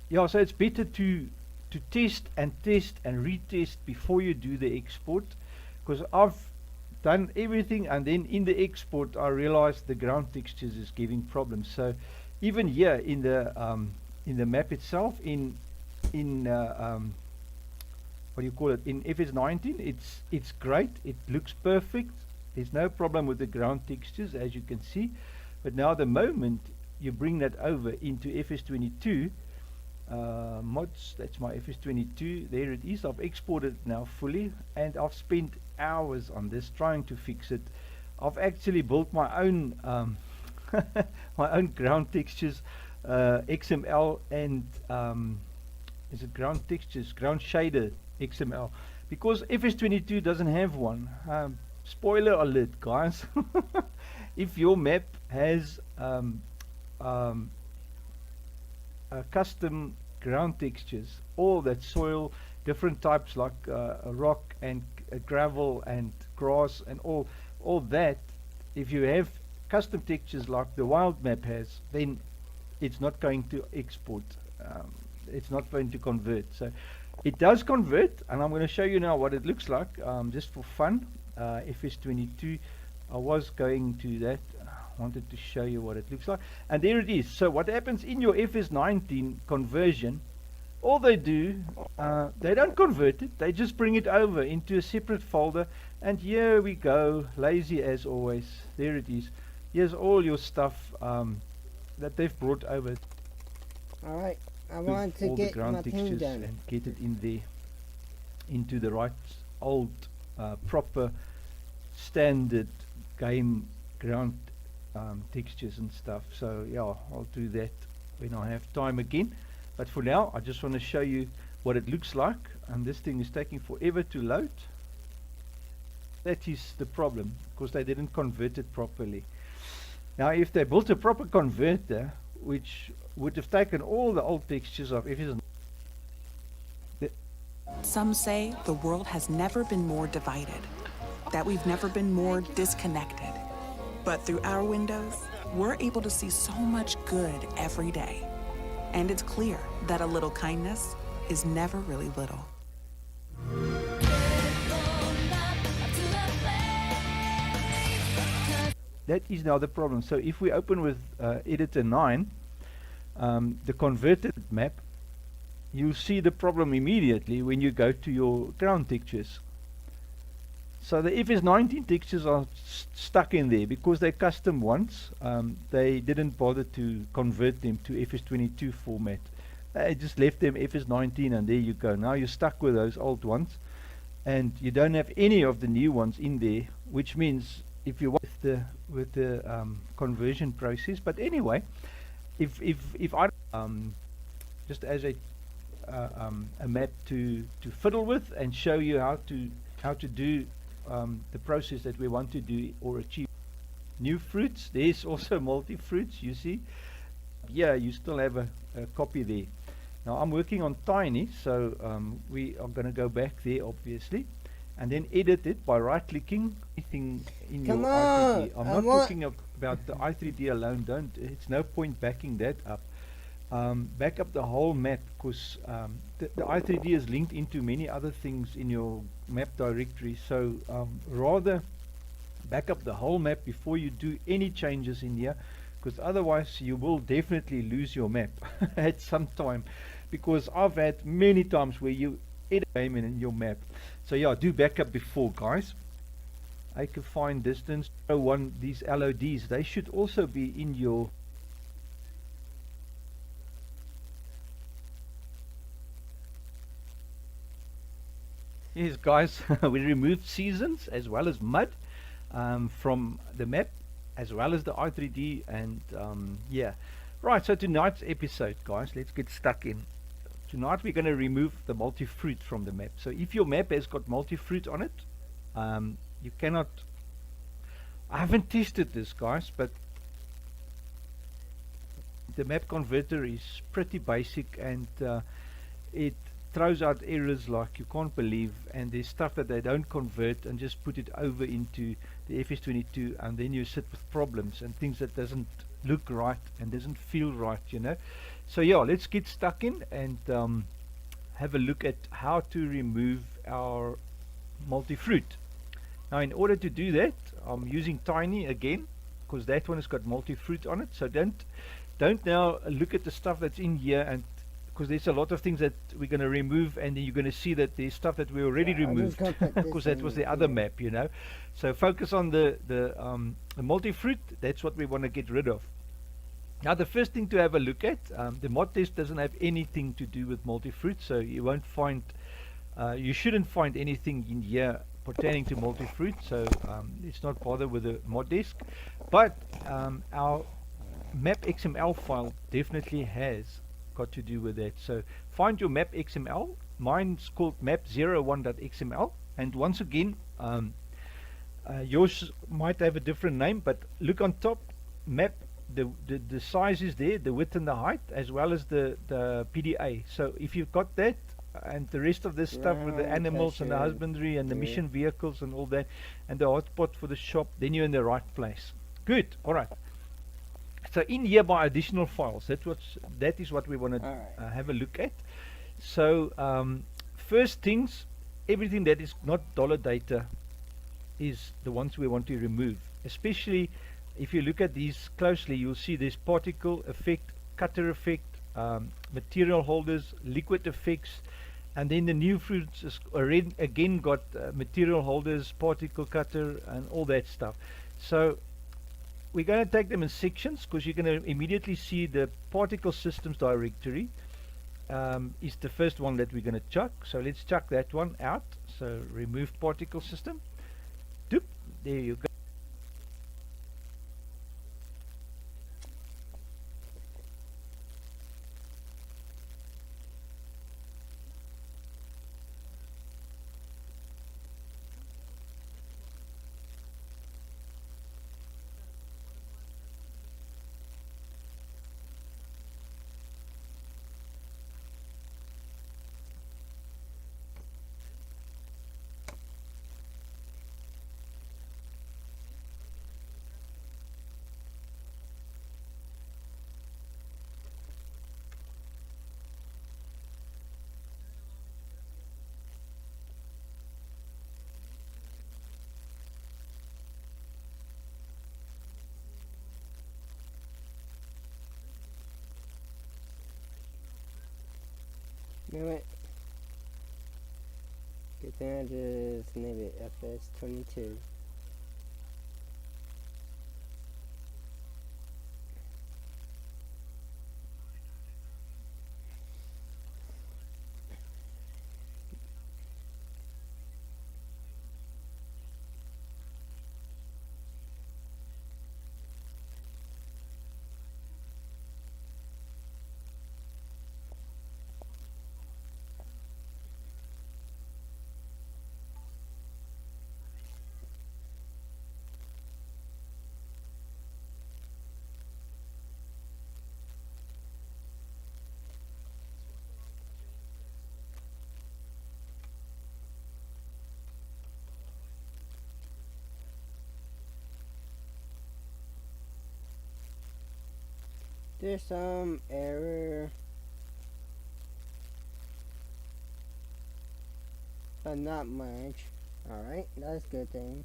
Speaker 4: yeah, so it's better to test and retest before you do the export, because I've done everything and then in the export I realized the ground textures is giving problems. So even here in the map itself, in what do you call it, in FS19, it's great, it looks perfect, there's no problem with the ground textures, as you can see. But now the moment you bring that over into FS22, mods, that's my FS22, there it is. I've exported it now fully, and I've spent hours on this trying to fix it. I've actually built my own my own ground textures, XML, and is it ground textures, ground shader XML, because FS22 doesn't have one. Spoiler alert, guys. If your map has custom ground textures, all that soil, different types like rock and gravel and grass and all that, if you have custom textures like the wild map has, then it's not going to export, it's not going to convert. So it does convert, and I'm going to show you now what it looks like, just for fun. FS22, I was going to that, wanted to show you what it looks like, and there it is. So what happens in your FS19 conversion, all they do, they don't convert it, they just bring it over into a separate folder, and here we go, lazy as always. There it is. Here's all your stuff that they've brought over.
Speaker 1: Alright, I want to
Speaker 4: all the
Speaker 1: get
Speaker 4: ground
Speaker 1: my thing
Speaker 4: textures
Speaker 1: done.
Speaker 4: and get it in there, into the right old proper standard game ground textures and stuff. So yeah, I'll do that when I have time again, but for now I just want to show you what it looks like, and this thing is taking forever to load. That is the problem, because they didn't convert it properly. Now if they built a proper converter which would have taken all the old textures of FS.
Speaker 9: Some say the world has never been more divided, that we've never been more disconnected. But through our windows, we're able to see so much good every day. And it's clear that a little kindness is never really little.
Speaker 4: That is now the problem. So if we open with editor 9, the converted map, you'll see the problem immediately when you go to your ground textures. So the FS19 textures are stuck in there because they're custom ones. They didn't bother to convert them to FS22 format. They just left them FS19, and there you go. Now you're stuck with those old ones, and you don't have any of the new ones in there, which means if you want with the conversion process. But anyway, if I just as a map to fiddle with and show you how to do the process that we want to do or achieve. New fruits, there's also multi fruits, you see. Yeah, you still have a copy there. Now I'm working on Tiny, so we are going to go back there obviously, and then edit it by right-clicking anything in
Speaker 1: Come
Speaker 4: your
Speaker 1: on,
Speaker 4: i3D. I'm
Speaker 1: I
Speaker 4: not
Speaker 1: want-
Speaker 4: talking about the i3D alone. Don't. It's no point backing that up. Back up the whole map, because the i3D is linked into many other things in your map directory. So rather back up the whole map before you do any changes in here, because otherwise you will definitely lose your map at some time, because I've had many times where you edit a game in your map. So yeah, do backup before, guys. I can find distance. These LODs, they should also be in your yes, guys. We removed seasons as well as mud from the map, as well as the i3D, and yeah. Right, so tonight's episode, guys, let's get stuck in. Tonight we're going to remove the multi-fruit from the map. So if your map has got multi-fruit on it, you cannot... I haven't tested this, guys, but the map converter is pretty basic, and it throws out errors like you can't believe, and there's stuff that they don't convert and just put it over into the FS22, and then you sit with problems and things that doesn't look right and doesn't feel right, you know. So yeah, let's get stuck in and have a look at how to remove our multi-fruit. Now in order to do that, I'm using Tiny again, because that one has got multi-fruit on it. So don't now look at the stuff that's in here, and because there's a lot of things that we're going to remove, and then you're going to see that there's stuff that we already
Speaker 1: Yeah, I'm
Speaker 4: removed,
Speaker 1: just gonna put
Speaker 4: because
Speaker 1: this
Speaker 4: that was
Speaker 1: in
Speaker 4: the other
Speaker 1: here.
Speaker 4: map, you know. So focus on the multi-fruit. That's what we want to get rid of. Now the first thing to have a look at, the mod test doesn't have anything to do with multi-fruit, so you won't find, you shouldn't find anything in here pertaining to multi-fruit, so let's not bother with the mod disk. But our map XML file definitely has got to do with that. So find your map XML. Mine's called map01.xml, and once again, yours might have a different name, but look on top, map, the size is there, the width and the height, as well as the PDA. So if you've got that, and the rest of this stuff with the
Speaker 1: Right,
Speaker 4: animals and the
Speaker 1: okay.
Speaker 4: husbandry and the
Speaker 1: Yeah.
Speaker 4: mission vehicles and all that, and the hotspot for the shop, then you're in the right place. Good. All right. So in here by additional files, that is what we want to
Speaker 1: Alright.
Speaker 4: have a look at. So first things, everything that is not dollar data is the ones we want to remove. Especially if you look at these closely, you'll see there's particle effect, cutter effect, material holders, liquid effects, and then the new fruits has already again got material holders, particle cutter, and all that stuff. So we're going to take them in sections, because you're going to immediately see the particle systems directory is the first one that we're going to chuck. So let's chuck that one out. So remove particle system. Doop, there you go.
Speaker 1: No, wait. Get down to maybe FS22. There's some error, but not much. Alright, that's a good thing.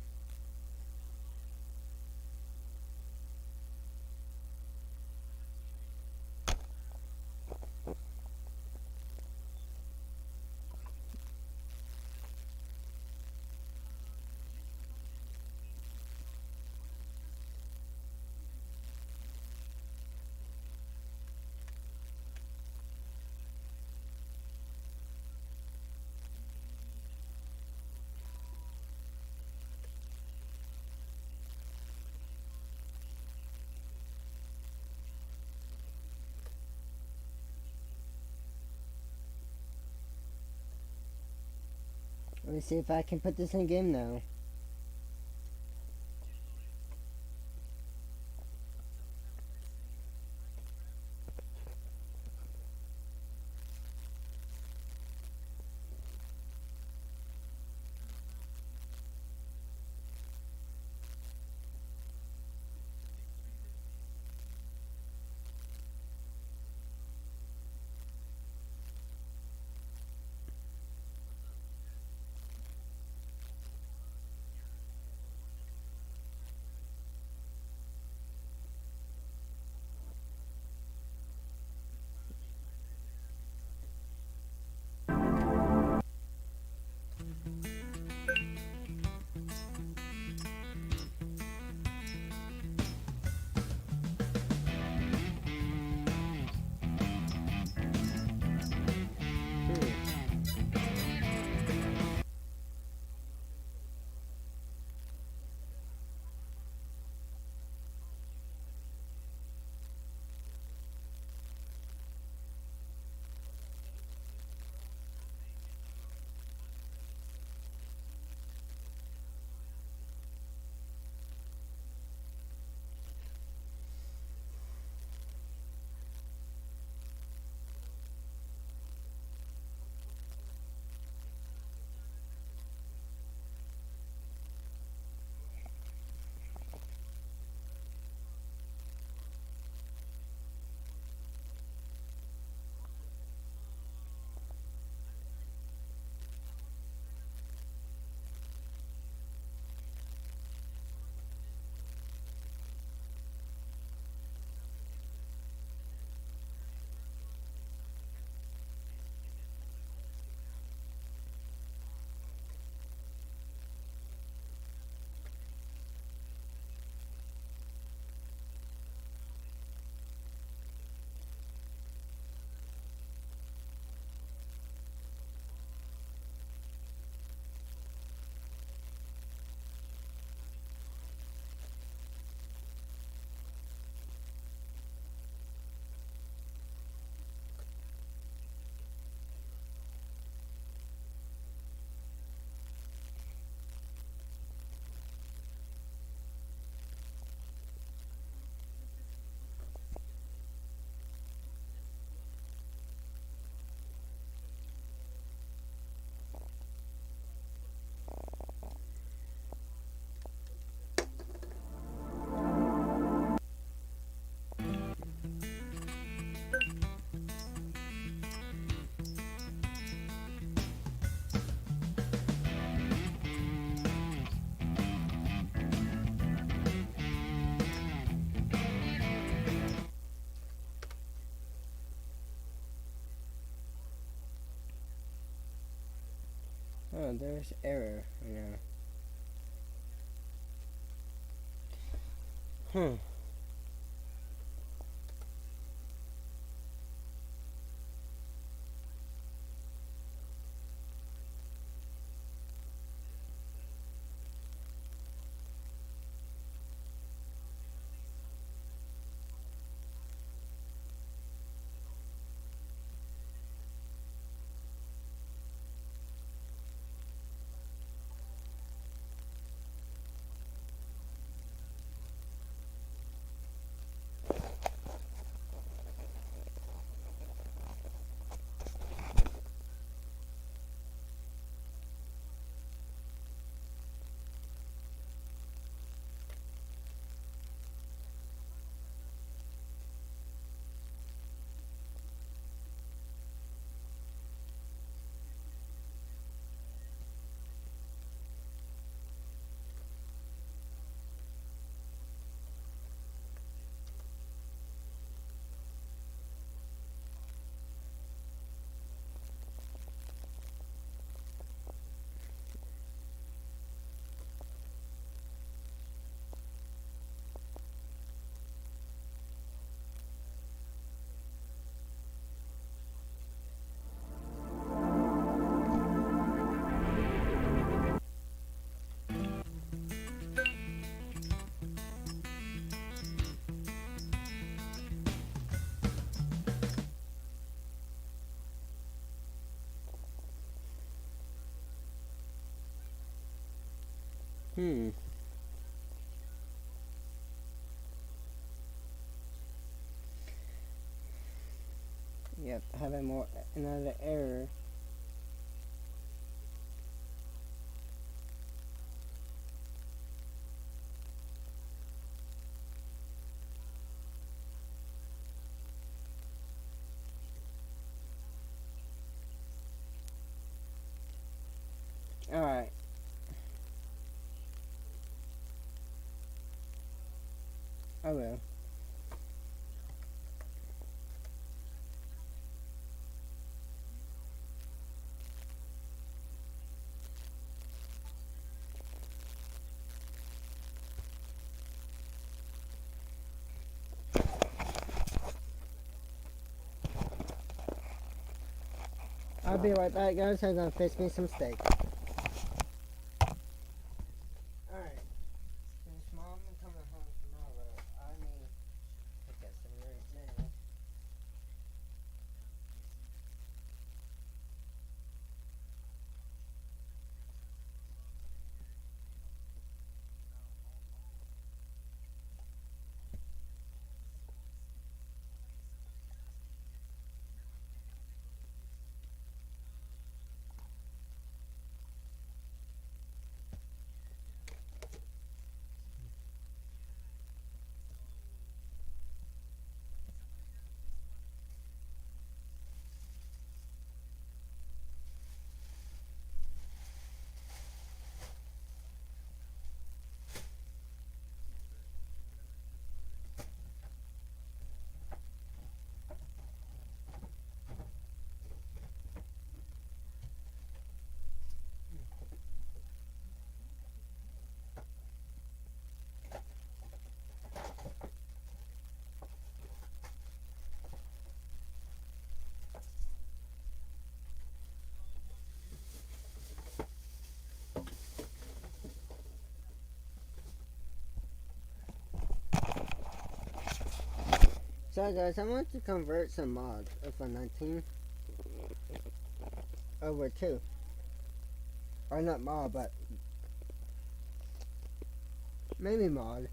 Speaker 1: Let me see if I can put this in game now. Oh, there's error. Yeah. Hmm. Yep, having more another error. Alright. I will. I'll be right back, guys. I'm gonna fix me some steak. Alright. Since mom is coming home tomorrow, I need to get some right now. So guys, I want to convert some mods of a 19 over 2. Or not mod, but maybe mod.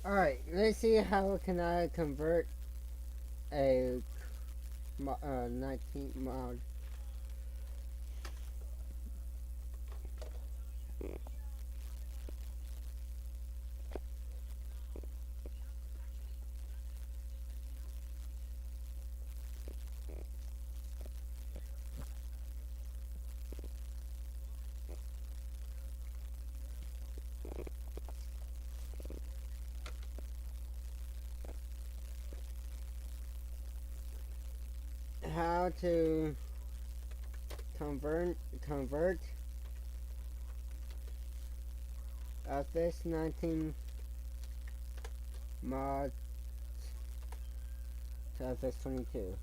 Speaker 1: Alright, let's see how can I convert a 19 mod. How to convert a FIS 19 mod to FS 22.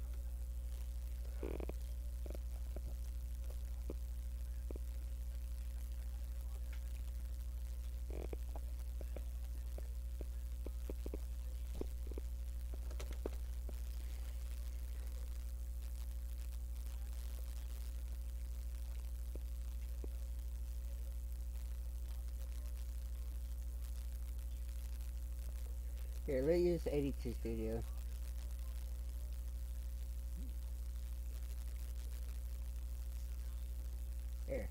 Speaker 1: Here, let's use 82 Studio. Here.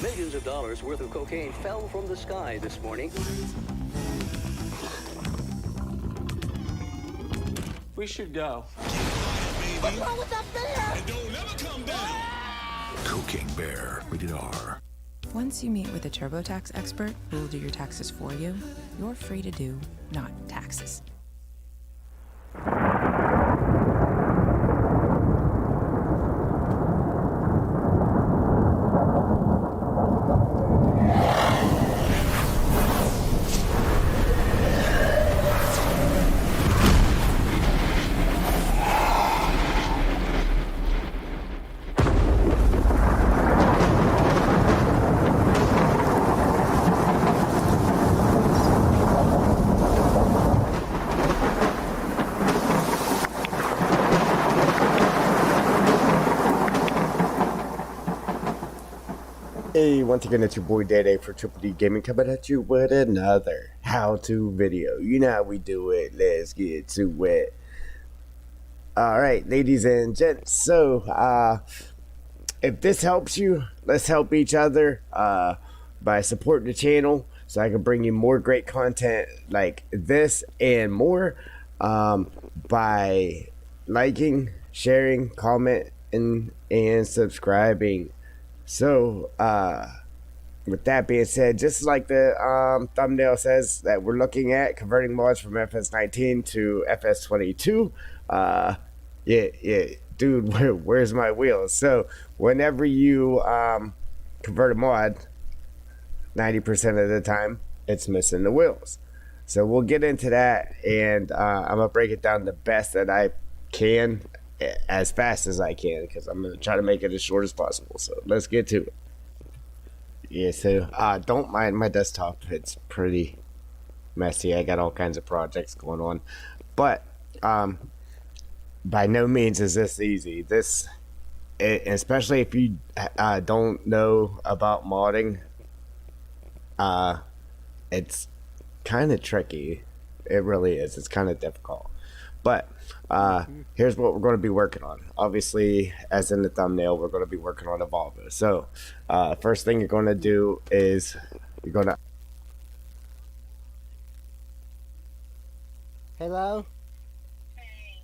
Speaker 10: Millions of dollars worth of cocaine fell from the sky this morning.
Speaker 2: We should go.
Speaker 6: What's wrong with that bear? And don't ever come back. Cocaine Bear, rated R.
Speaker 11: Once you meet with a TurboTax expert who will do your taxes for you, you're free to do not taxes.
Speaker 12: Hey, once again, it's your boy Day for Triple D Gaming coming at you with another how-to video. You know how we do it. Let's get to it. Alright, ladies and gents. So, if this helps you, let's help each other by supporting the channel so I can bring you more great content like this and more by liking, sharing, commenting, and subscribing. So, with that being said, just like the thumbnail says that we're looking at converting mods from FS19 to FS22, yeah, dude, where's my wheels? So, whenever you convert a mod, 90% of the time, it's missing the wheels. So, we'll get into that, and I'm going to break it down the best that I can, as fast as I can, because I'm going to try to make it as short as possible. So let's get to it. Yeah, so don't mind my desktop. It's pretty messy. I got all kinds of projects going on. But by no means is this easy. Especially if you don't know about modding, it's kind of tricky. It really is. It's kind of difficult. But here's what we're going to be working on. Obviously, as in the thumbnail, we're going to be working on a Volvo. So first thing you're going to do is you're going to...
Speaker 1: Hello?
Speaker 5: Hey.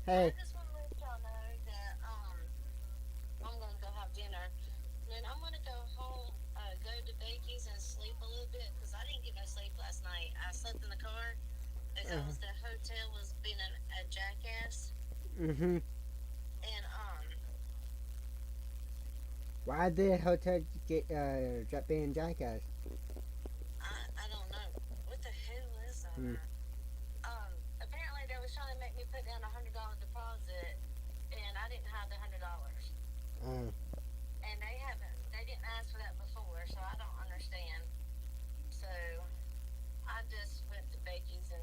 Speaker 1: Hey.
Speaker 5: I just want to let y'all know that I'm going to go have dinner. Then I'm going to go home, go to Bakey's and sleep a little bit because I didn't get no sleep last night. I slept in the car because the hotel was being a jackass.
Speaker 1: Mm-hmm.
Speaker 5: And
Speaker 1: Why did hotel get being jackass?
Speaker 5: I don't know. What the hell is that? Apparently they was trying to make me put down $100 deposit, and I didn't have the $100. And they didn't ask for that before, so I don't understand. So I just went to Bakey's and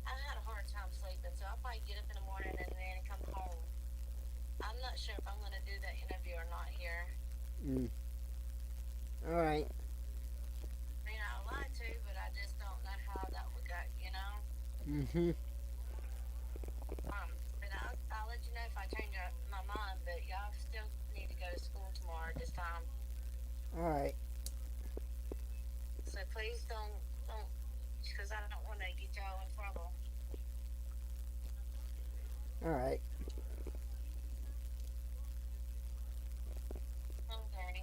Speaker 5: I had a hard time sleeping, so I'll probably get up in the morning and then come home. I'm not sure if I'm going to do that interview or not here.
Speaker 1: Alright.
Speaker 5: I mean, I'd like to, but I just don't know how that would go, you know?
Speaker 1: Mm-hmm.
Speaker 5: But I'll let you know if I change my mind, but y'all still need to go to school tomorrow this time.
Speaker 1: Alright.
Speaker 5: So please don't, because I don't want to get y'all in trouble.
Speaker 1: Alright.
Speaker 5: Okay.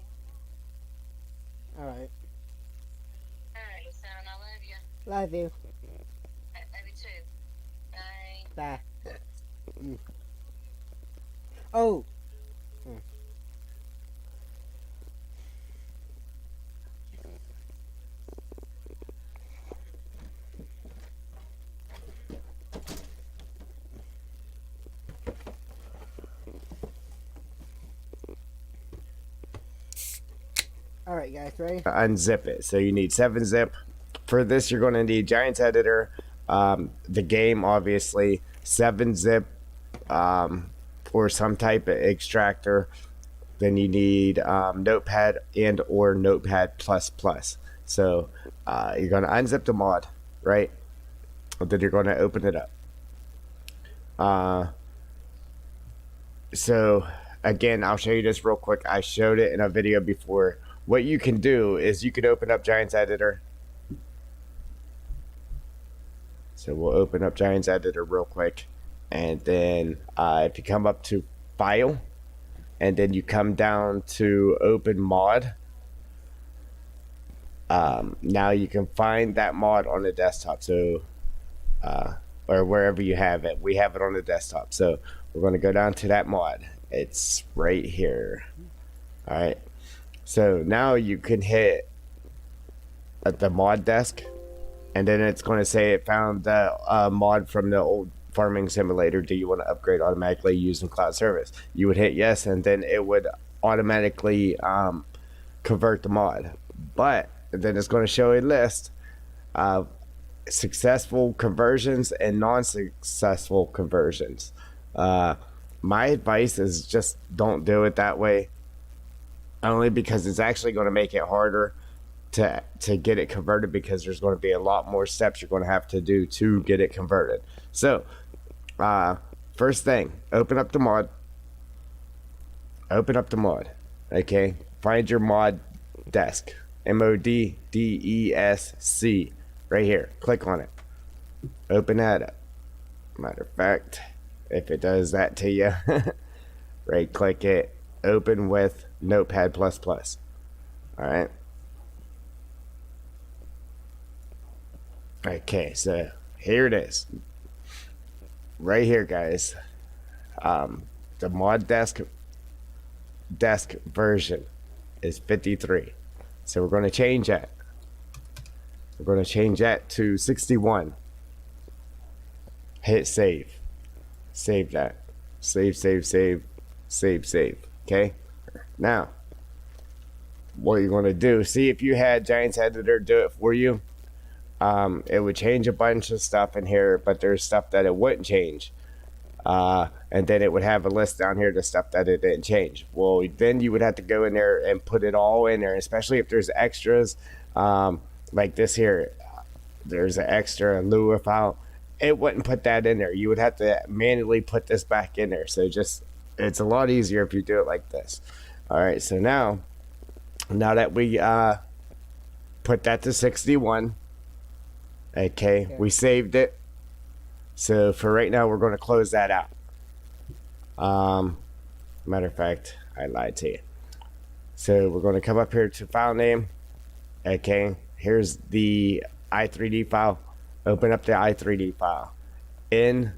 Speaker 1: Alright.
Speaker 5: Alright, son, I love you.
Speaker 1: Love you.
Speaker 5: Love you too. Bye.
Speaker 1: Bye. Oh! Alright guys, ready?
Speaker 12: Unzip it. So you need 7-zip. For this, you're going to need Giants Editor, the game, obviously, 7-zip, or some type of extractor. Then you need Notepad and or Notepad++. So you're going to unzip the mod, right? And then you're going to open it up. So again, I'll show you this real quick. I showed it in a video before. What you can do is you can open up Giants Editor. So we'll open up Giants Editor real quick. And then if you come up to File, and then you come down to Open Mod, now you can find that mod on the desktop. So, or wherever you have it. We have it on the desktop. So we're going to go down to that mod. It's right here. All right. So now you can hit at the mod desk, and then it's going to say it found the mod from the old farming simulator. Do you want to upgrade automatically using cloud service? You would hit yes, and then it would automatically convert the mod. But then it's going to show a list of successful conversions and non-successful conversions. My advice is just don't do it that way, only because it's actually going to make it harder to get it converted, because there's going to be a lot more steps you're going to have to do to get it converted. So first thing, open up the mod. Okay, find your mod desk, MODDESC, right here. Click on it, open that up. Matter of fact, if it does that to you, right click it, open with Notepad++. All right. Okay, so here it is. Right here, guys. The mod desk version is 53. So we're going to change that. We're going to change that to 61. Hit save. Save that. Save. Okay. Now, what you're going to do, see if you had Giants Editor do it for you. It would change a bunch of stuff in here, but there's stuff that it wouldn't change. And then it would have a list down here, the stuff that it didn't change. Well, then you would have to go in there and put it all in there, especially if there's extras. Like this here, there's an extra Lua file. It wouldn't put that in there. You would have to manually put this back in there. So just, it's a lot easier if you do it like this. All right, so now that we put that to 61, okay, we saved it. So for right now, we're going to close that out. Matter of fact, I lied to you. So we're going to come up here to file name. Okay, here's the i3D file. Open up the i3D file in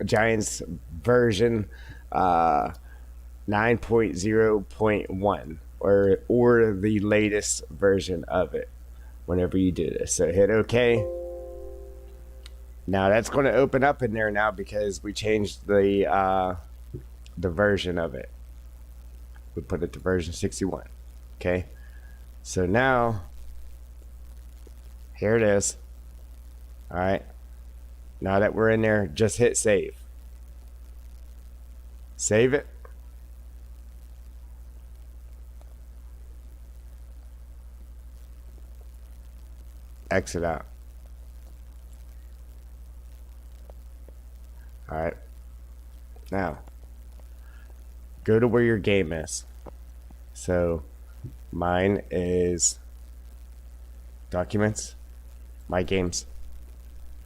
Speaker 12: Giants version 9.0.1 or the latest version of it whenever you do this. So hit OK. Now that's going to open up in there now because we changed the version of it. We put it to version 61. Okay, so now here it is. All right, now that we're in there, just hit save. Save it. Exit out. All right, now go to where your game is. So mine is Documents, My Games,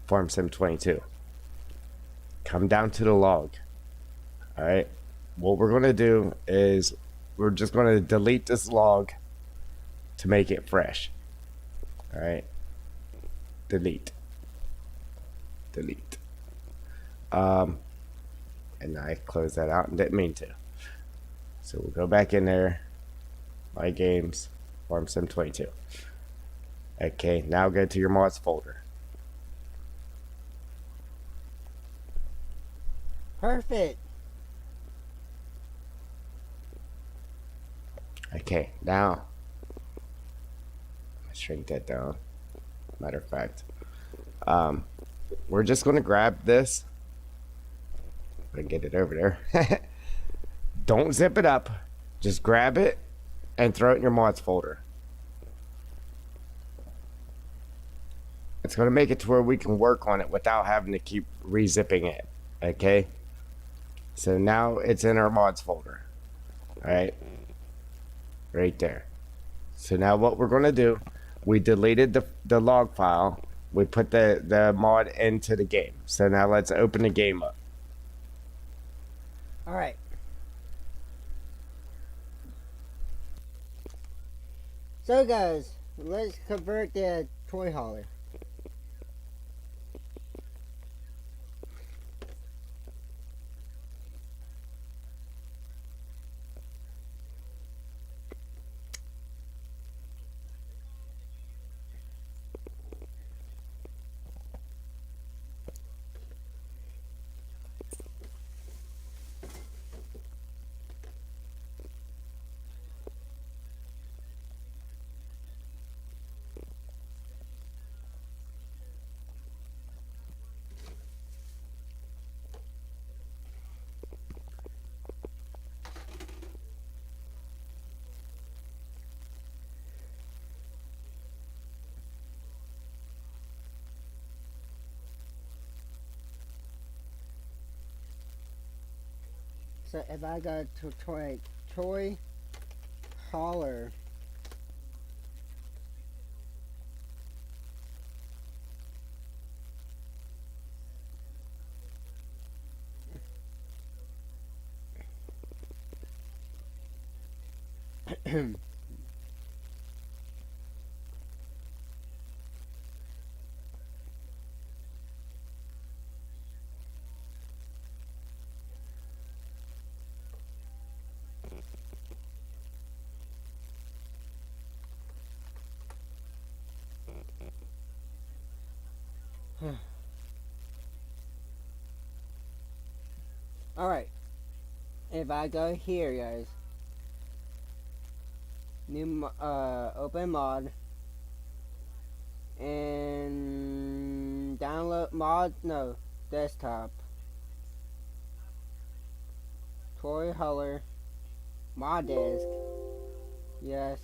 Speaker 12: Farm Sim 22. Come down to the log. All right, what we're going to do is we're just going to delete this log to make it fresh. All right, delete. And I closed that out and didn't mean to. So we'll go back in there. My Games, Farm Sim 22. Okay, now go to your mods folder.
Speaker 1: Perfect.
Speaker 12: Okay, now let's shrink that down. Matter of fact, we're just going to grab this and get it over there. Don't zip it up. Just grab it and throw it in your mods folder. It's going to make it to where we can work on it without having to keep rezipping it. Okay? So now it's in our mods folder. Alright? Right there. So now what we're going to do, we deleted the log file. We put the mod into the game. So now let's open the game up.
Speaker 1: Alright. So guys, let's convert the toy hauler. So if I go to toy hauler, alright, if I go here guys, new open mod, and download mod, no, desktop, toy hauler, mod disk, yes.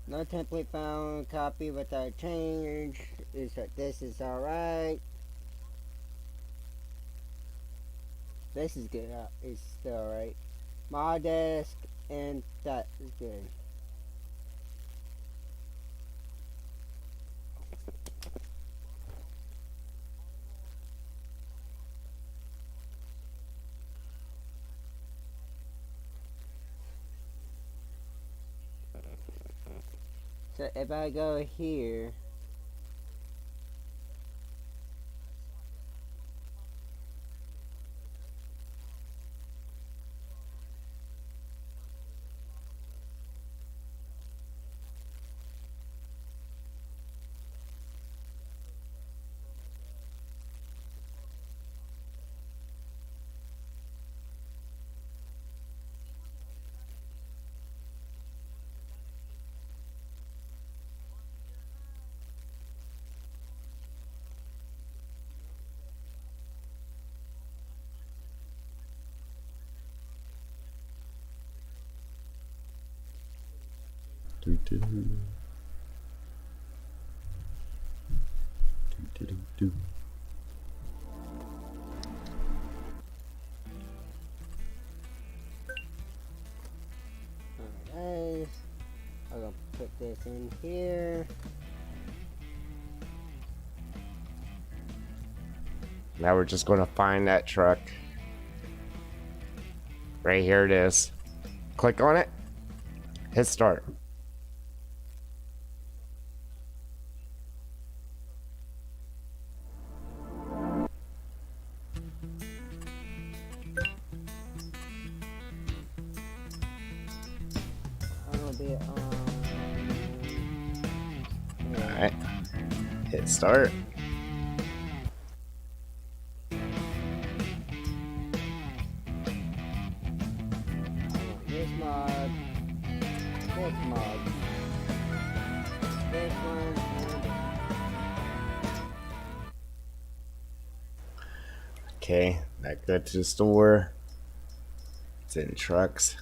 Speaker 1: No template found, copy without change, this is alright. This is good, it's still alright. My desk, and that is good. So if I go here, alright, I'm gonna put this in here.
Speaker 12: Now we're just going to find that truck. Right here it is. Click on it. Hit start.
Speaker 1: I'm gonna be
Speaker 12: Alright. Hit start.
Speaker 1: this mod, this one, and
Speaker 12: Okay, now go to the store. It's in trucks.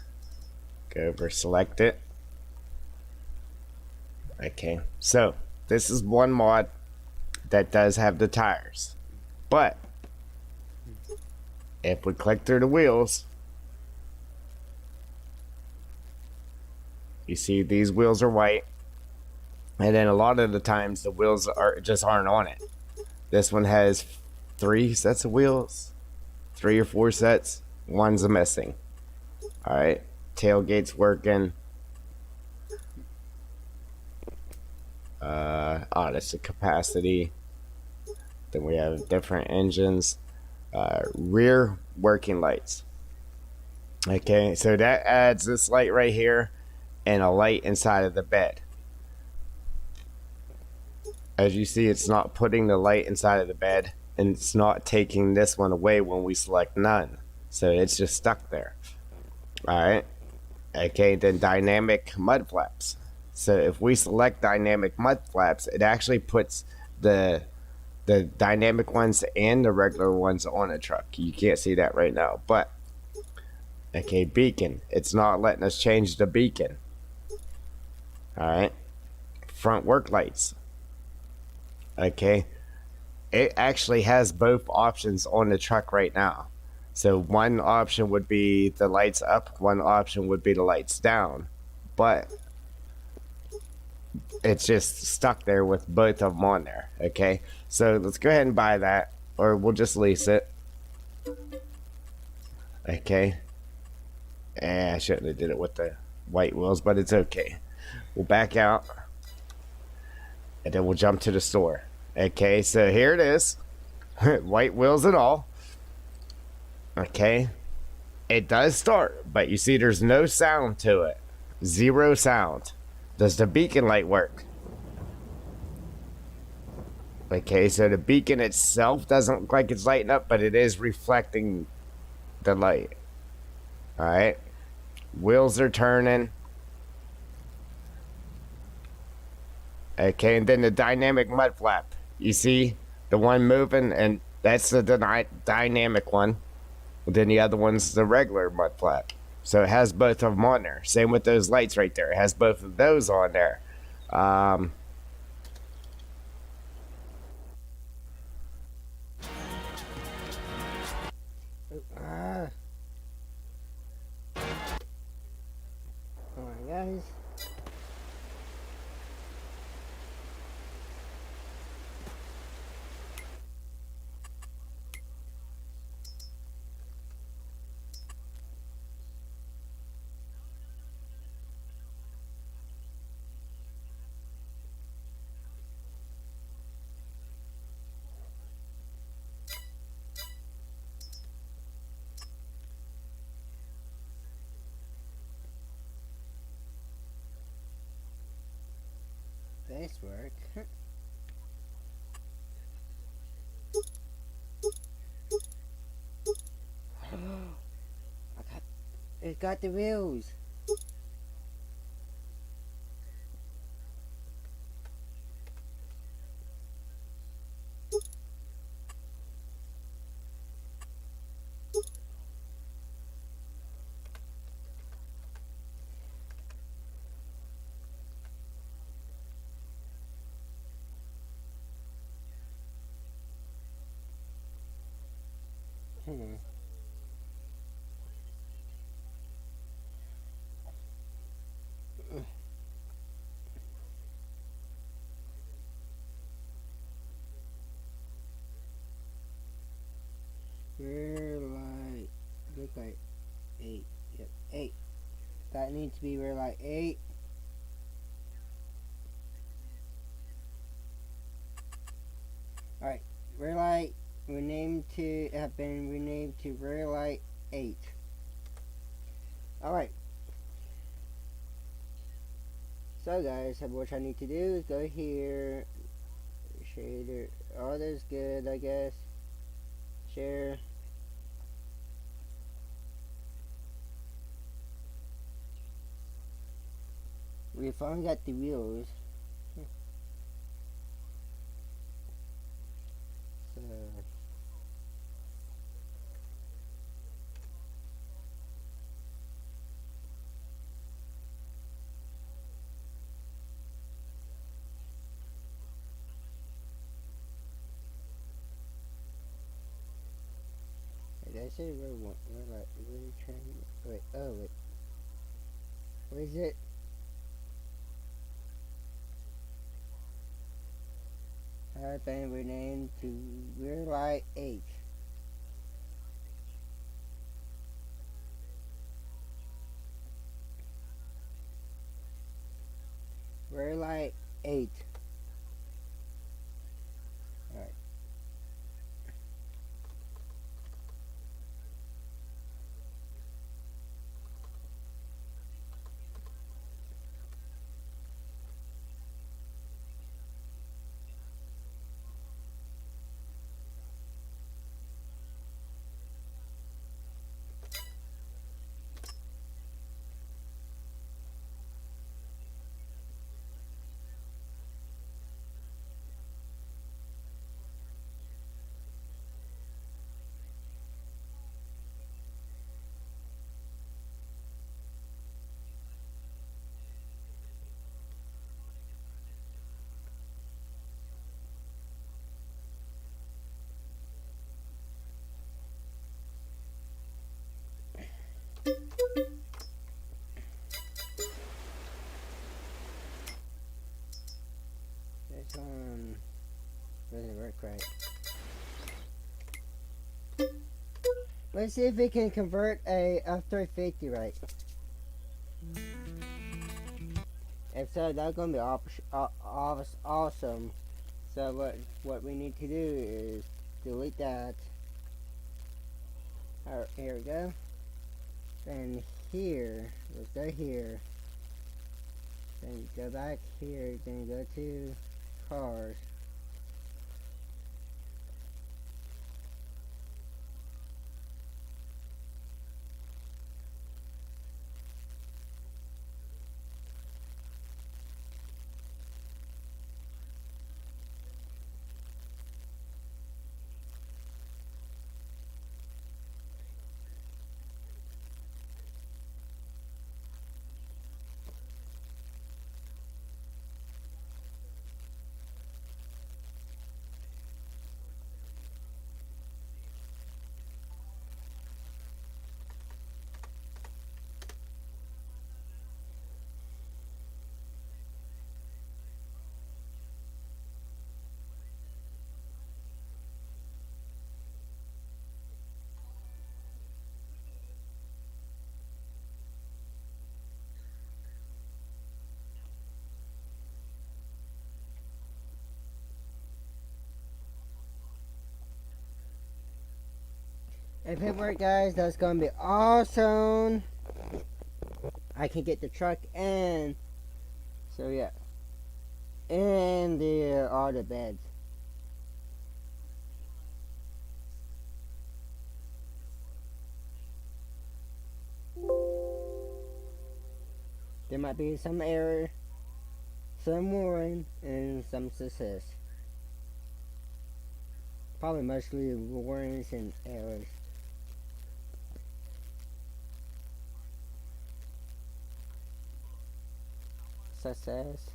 Speaker 12: Go over, select it. Okay, so this is one mod that does have the tires. But if we click through the wheels, you see these wheels are white. And then a lot of the times the wheels aren't on it. This one has 3 sets of wheels, 3 or 4 sets. One's missing. All right, tailgate's working. That's the capacity. Then we have different engines. Rear working lights. Okay, so that adds this light right here and a light inside of the bed. As you see, it's not putting the light inside of the bed, and it's not taking this one away when we select none. So it's just stuck there. Alright. Okay, then dynamic mud flaps. So if we select dynamic mud flaps, it actually puts the dynamic ones and the regular ones on a truck. You can't see that right now, but okay, beacon. It's not letting us change the beacon. Alright. Front work lights. Okay, it actually has both options on the truck right now. So one option would be the lights up, one option would be the lights down, but it's just stuck there with both of them on there. Okay, so let's go ahead and buy that, or we'll just lease it. Okay, I shouldn't have did it with the white wheels, but it's okay. We'll back out, and then we'll jump to the store. Okay, so here it is. White wheels and all. Okay. It does start, but you see there's no sound to it. 0 sound. Does the beacon light work? Okay, so the beacon itself doesn't look like it's lighting up, but it is reflecting the light. Alright. Wheels are turning. Okay, and then the dynamic mud flap. You see the one moving, and that's the dynamic one. Then the other one's the regular mud flap. So it has both of them on there. Same with those lights right there. It has both of those on there.
Speaker 1: Alright, guys. This work. It got the wheels. Rear light, look like 8. Yep, 8. That needs to be rear light 8. Alright, rear light have been renamed to rear light 8. Alright. So guys, what I need to do is go here, shader, all that's good I guess, share. We finally got the wheels. So Did I say we're like really trying? Wait, oh wait, what is it? I've been renamed to We're Like 8. We're like 8. Alright. This one doesn't work right. Let's see if we can convert a F350 right. If so, that's gonna be awesome. So what we need to do is delete that. Alright, here we go. Then here, let's go here. Then go back here. Then go to cars. If it worked, guys, that's gonna be awesome. I can get the truck and so yeah, and the all the beds. There might be some error, some warning, and some success. Probably mostly warnings and errors. Success.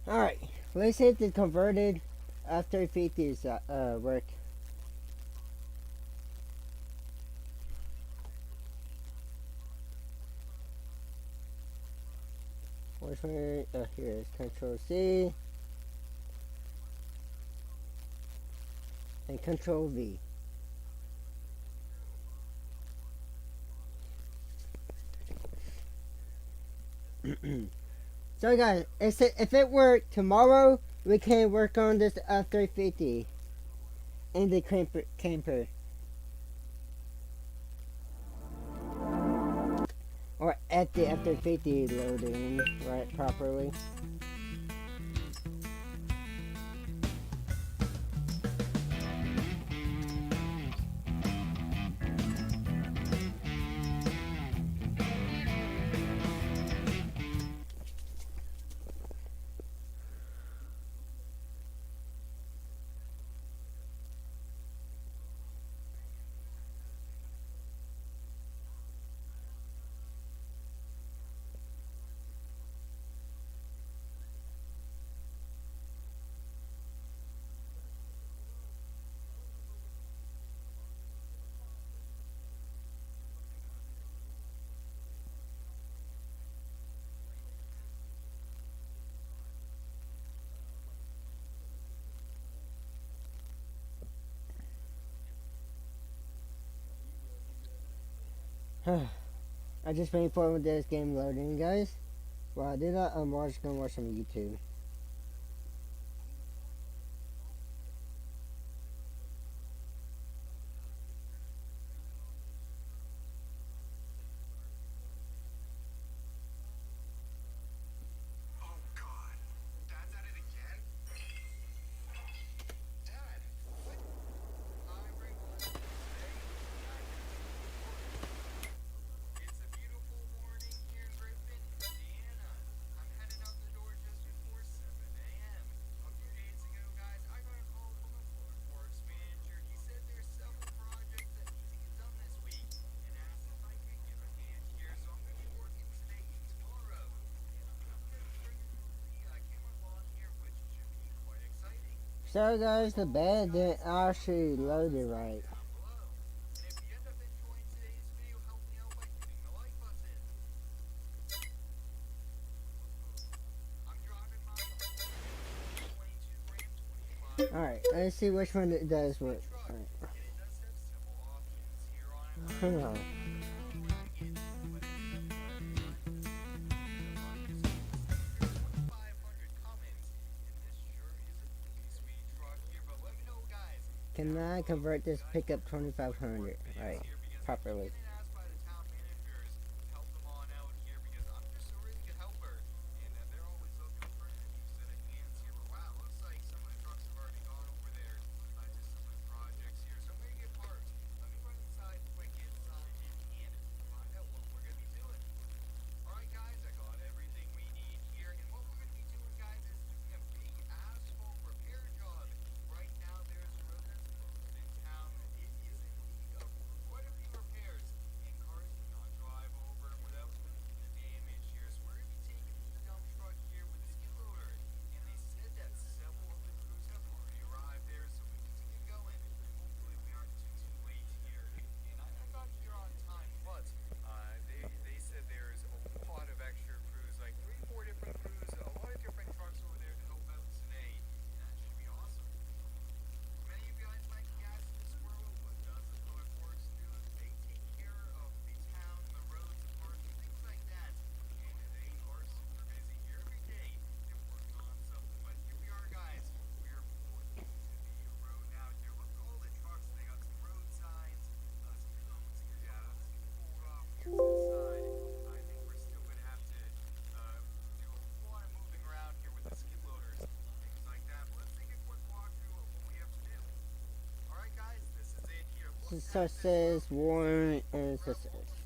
Speaker 1: Alright, let's see if the converted F350s work. Which one? Here is Control C and Control V. So guys, if it worked tomorrow, we can work on this F350 in the camper. Or at the F-350 loading, right, properly. I just been fun with this game loading, guys. Well, I did that. I'm just gonna watch some YouTube. Sorry guys, the bed didn't actually load it right. Alright, let's see which one it does work. Alright. Hang on. Can I convert this pickup 2500 right properly? Success, warrant, and success.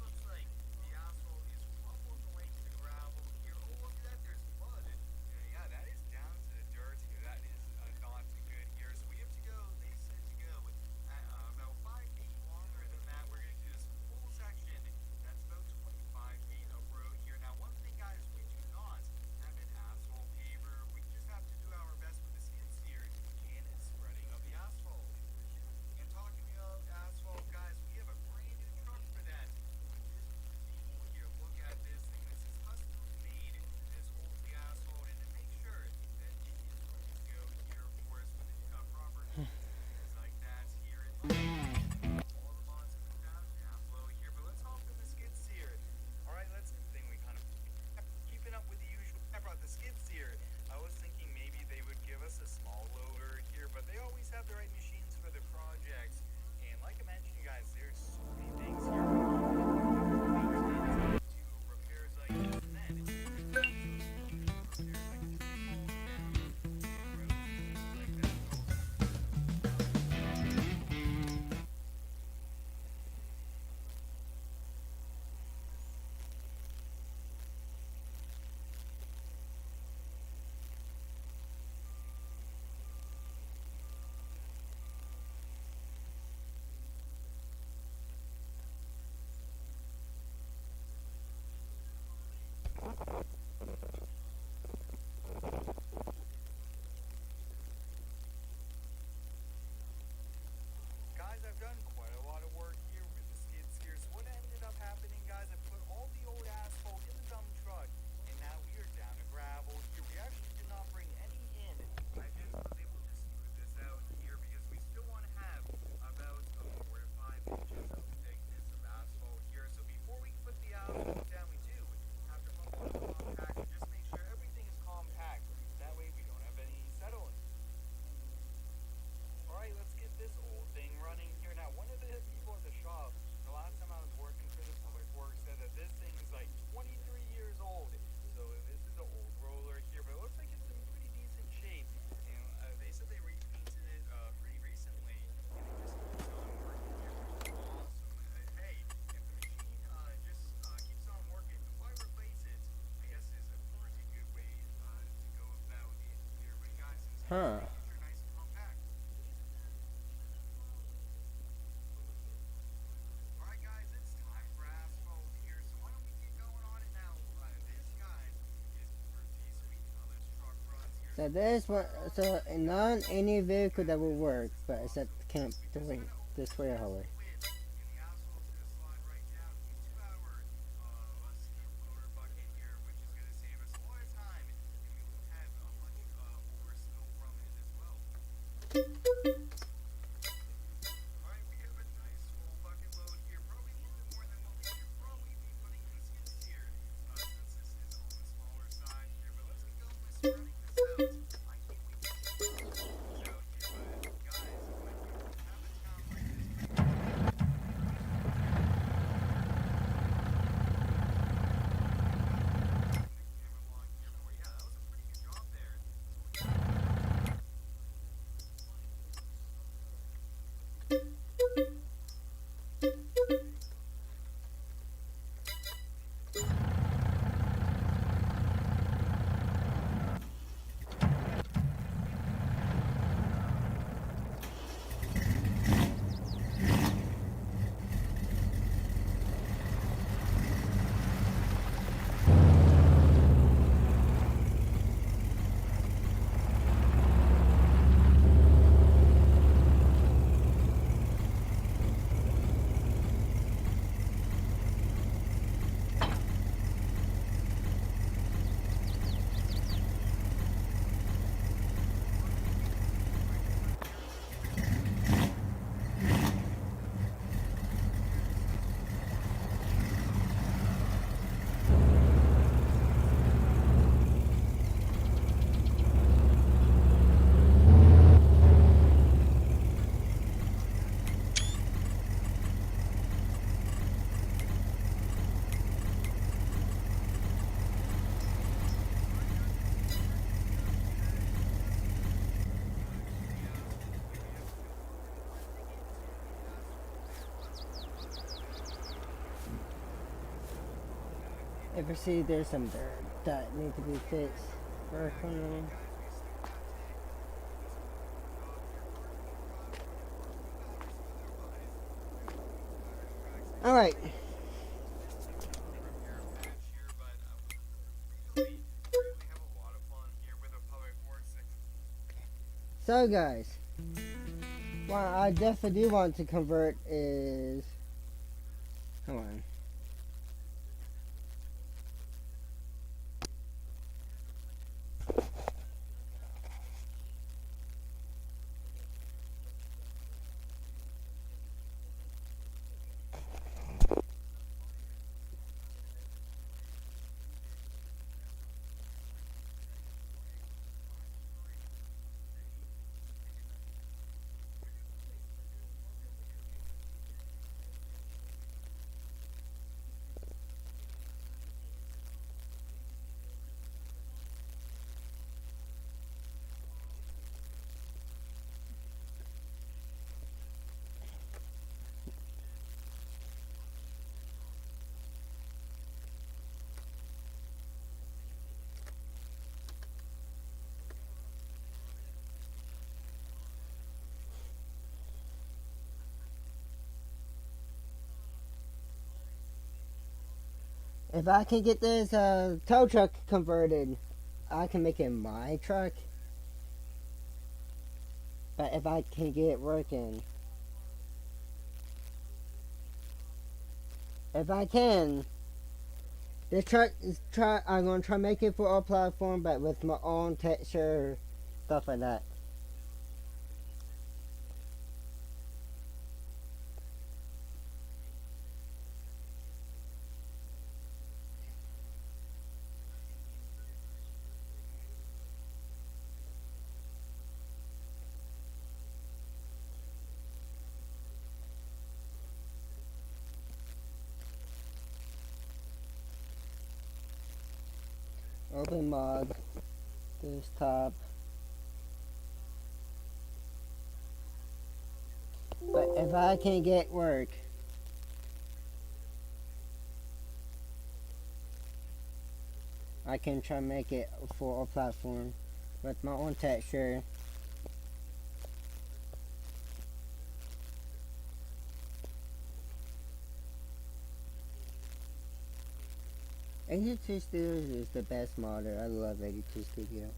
Speaker 1: Huh. So this one, so not any vehicle that will work, but except camp the trailer hauler. If you see there's some dirt that need to be fixed, work on them. All right. So guys, what I definitely do want to convert is, come on. If I can get this tow truck converted, I can make it my truck. But if I can get it working, if I can, this truck is I'm gonna try make it for all platform, but with my own texture, stuff like that. Open mod, desktop. But if I can get work, I can try make it for a platform with my own texture. 82 Studios is the best modder. I love 82 Studio.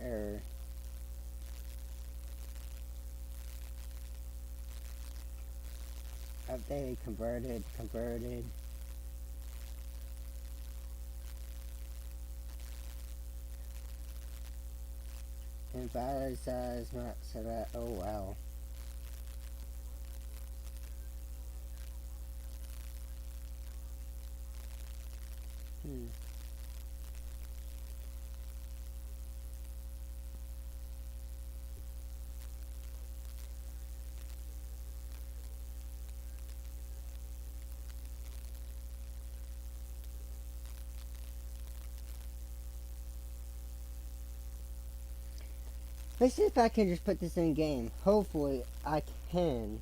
Speaker 1: Error. Updated, converted. Invalid size not set up. Oh wow. Let's see if I can just put this in game. Hopefully I can.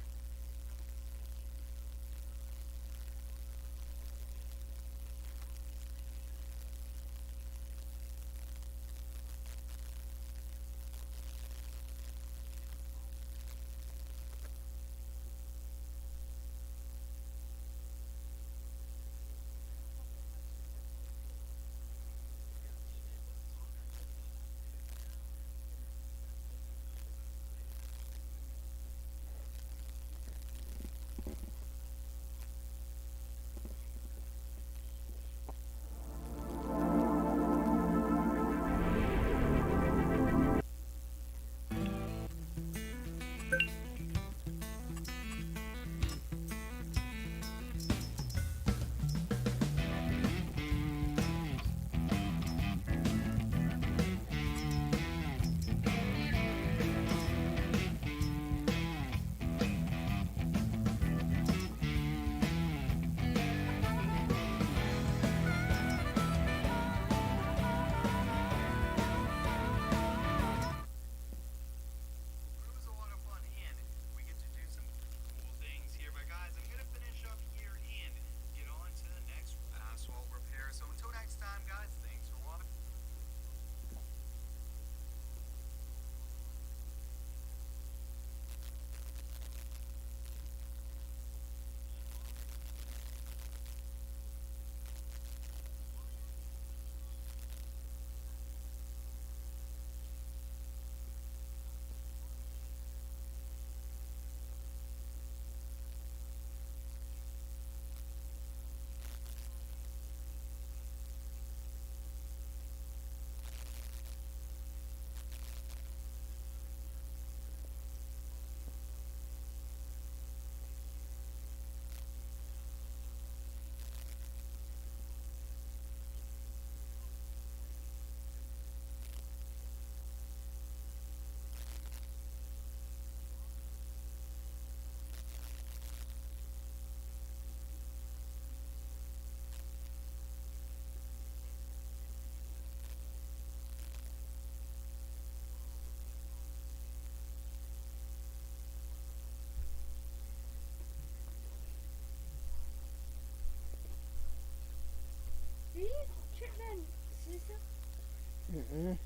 Speaker 1: Mm-mm.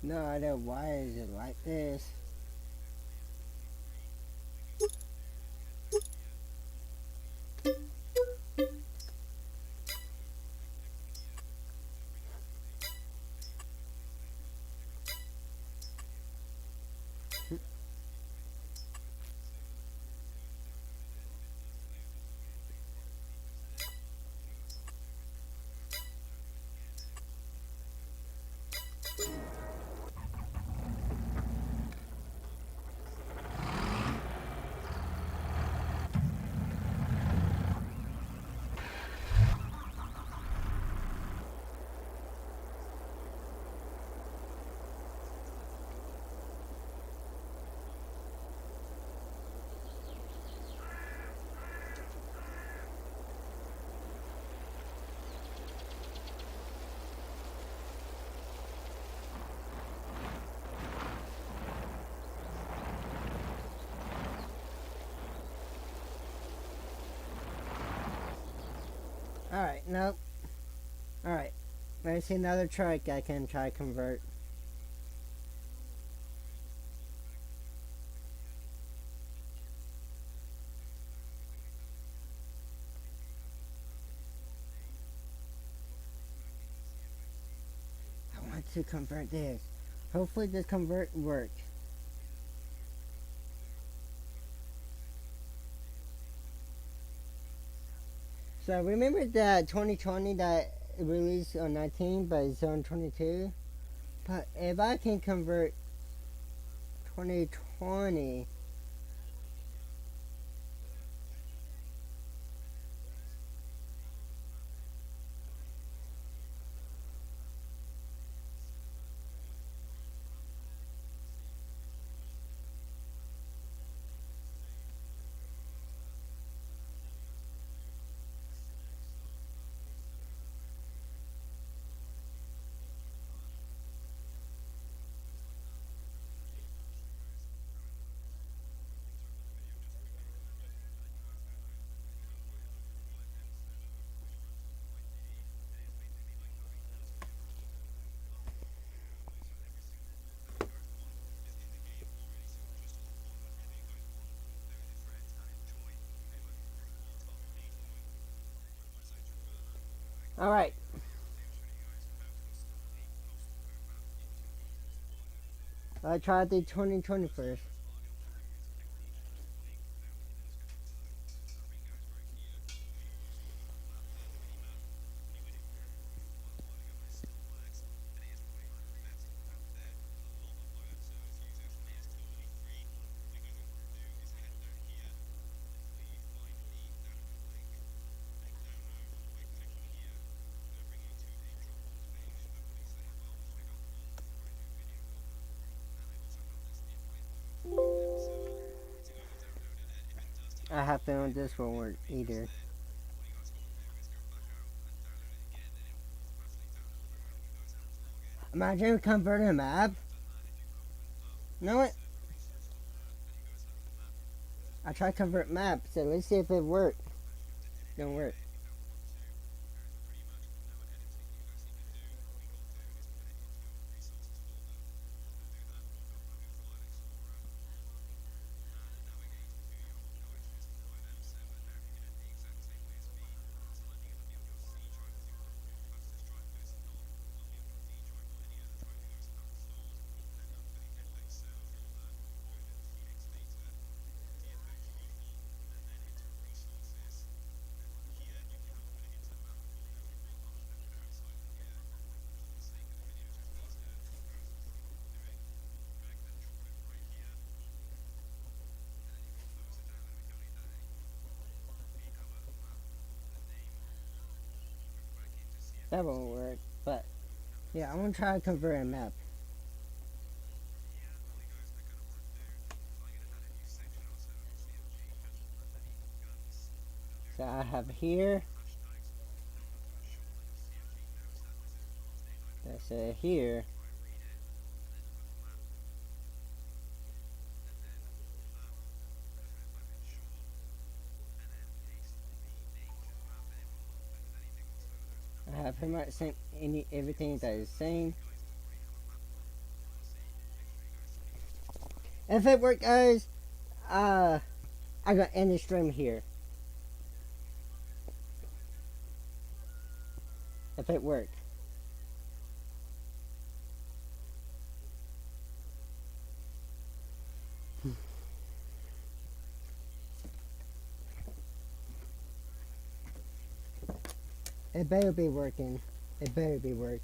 Speaker 1: No idea why is it like this. Alright, nope. Alright. I see another truck I can try convert. I want to convert this. Hopefully this convert work. So remember that 2020 that released on 19 but it's on 22? But if I can convert 2020, alright. I tried the 2020 first. I have found this won't work either. Imagine converting a map. You know what? I tried convert map, so let's see if it worked. Don't work. That won't work, but yeah, I'm gonna try to convert a map. So I have here. That's it here. I have pretty much same everything that is same. If it worked, guys, I got end the stream here. If it worked. It better be working. It better be work.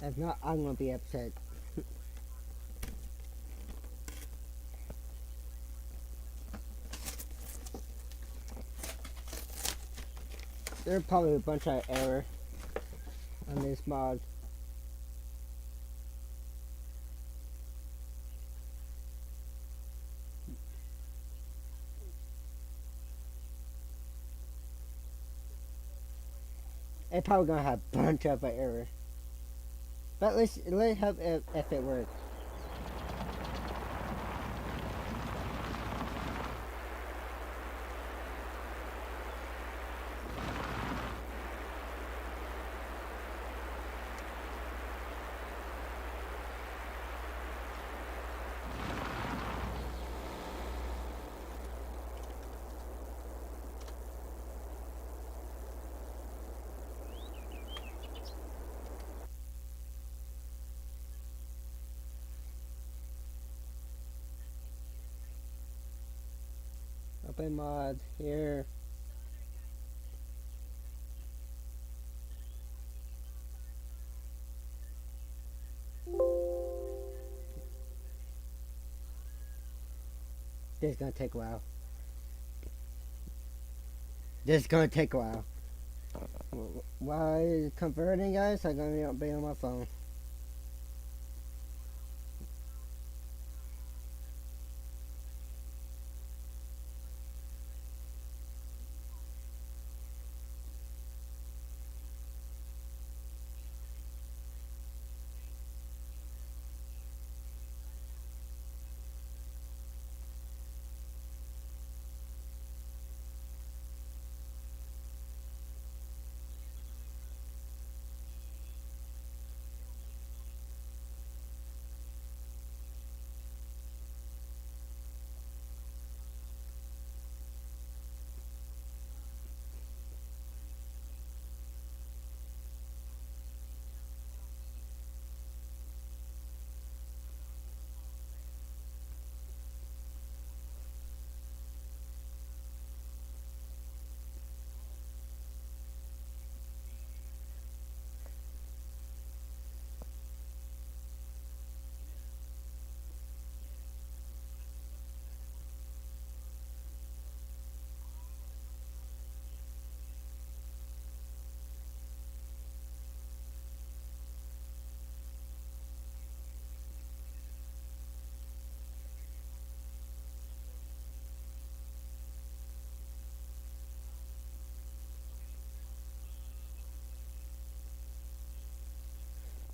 Speaker 1: If not, I'm gonna be upset. There's probably a bunch of error on this mod. It's probably gonna have a bunch of error. But let's hope if it works. Open mod here. This is gonna take a while. This is gonna take a while. While it's converting, guys, I'm gonna be on my phone.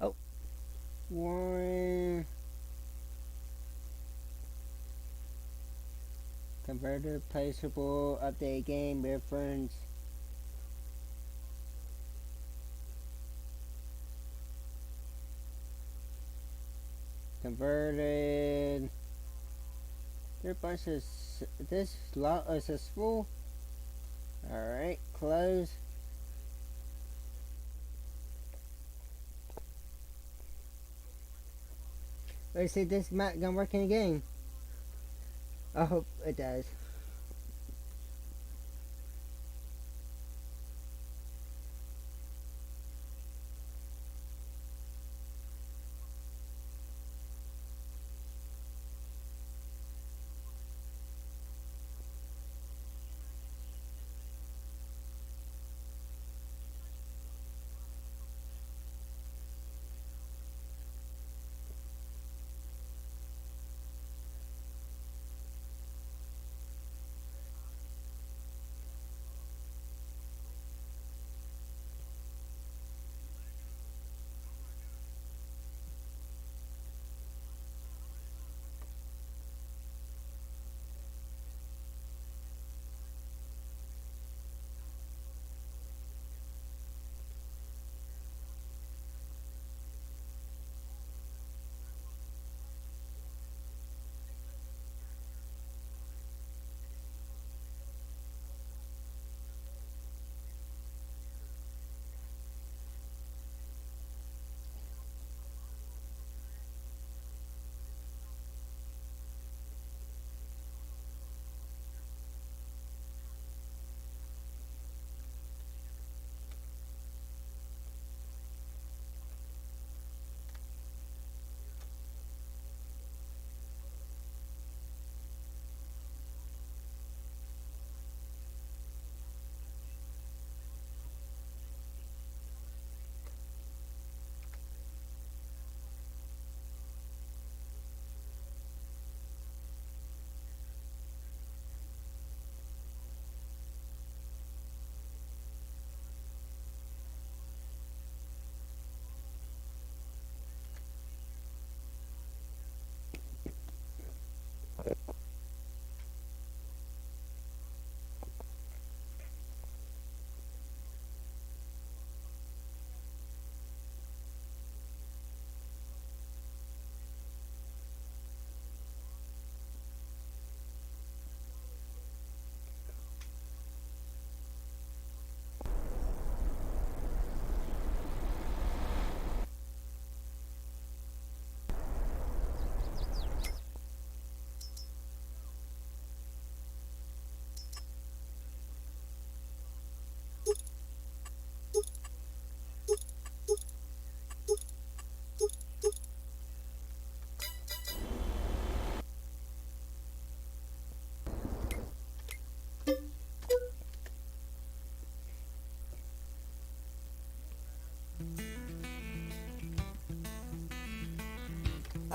Speaker 1: Oh, Warren. Converter placeable update game reference. Converted. There are a bunch of this lot is successful. Alright, close. Let's see this map gonna work in the game. I hope it does.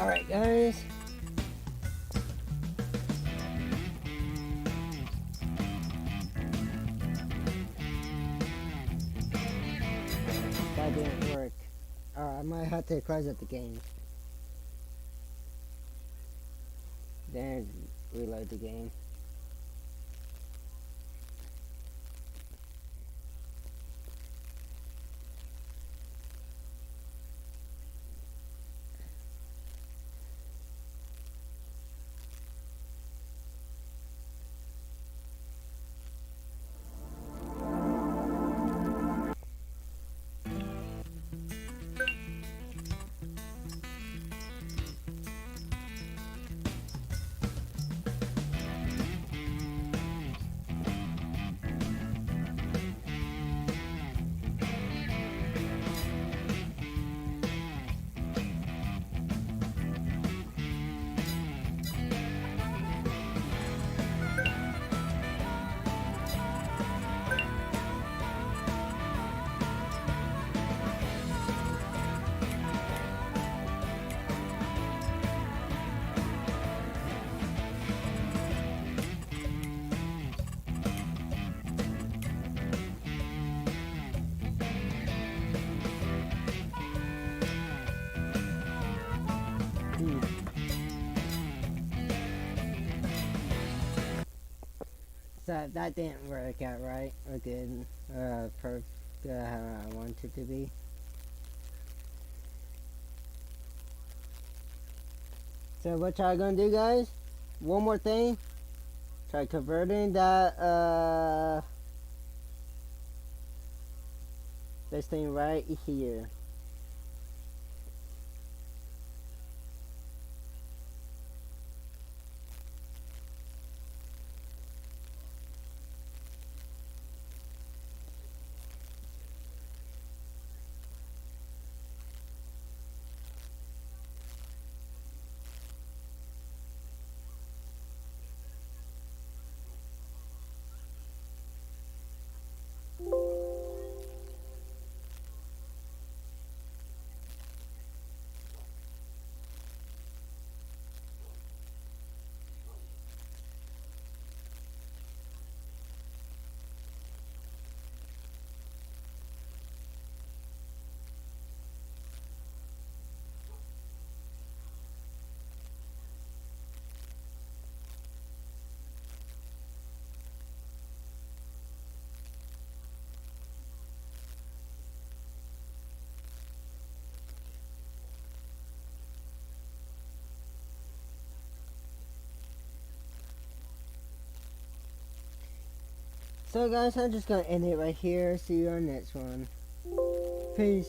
Speaker 1: Alright, guys. That didn't work. I might have to close up the game. Then reload the game. So that didn't work out right or good, how I want it to be. So what y'all gonna do, guys? One more thing. Try converting that this thing right here. So guys, I'm just gonna end it right here. See you on the next one. Peace.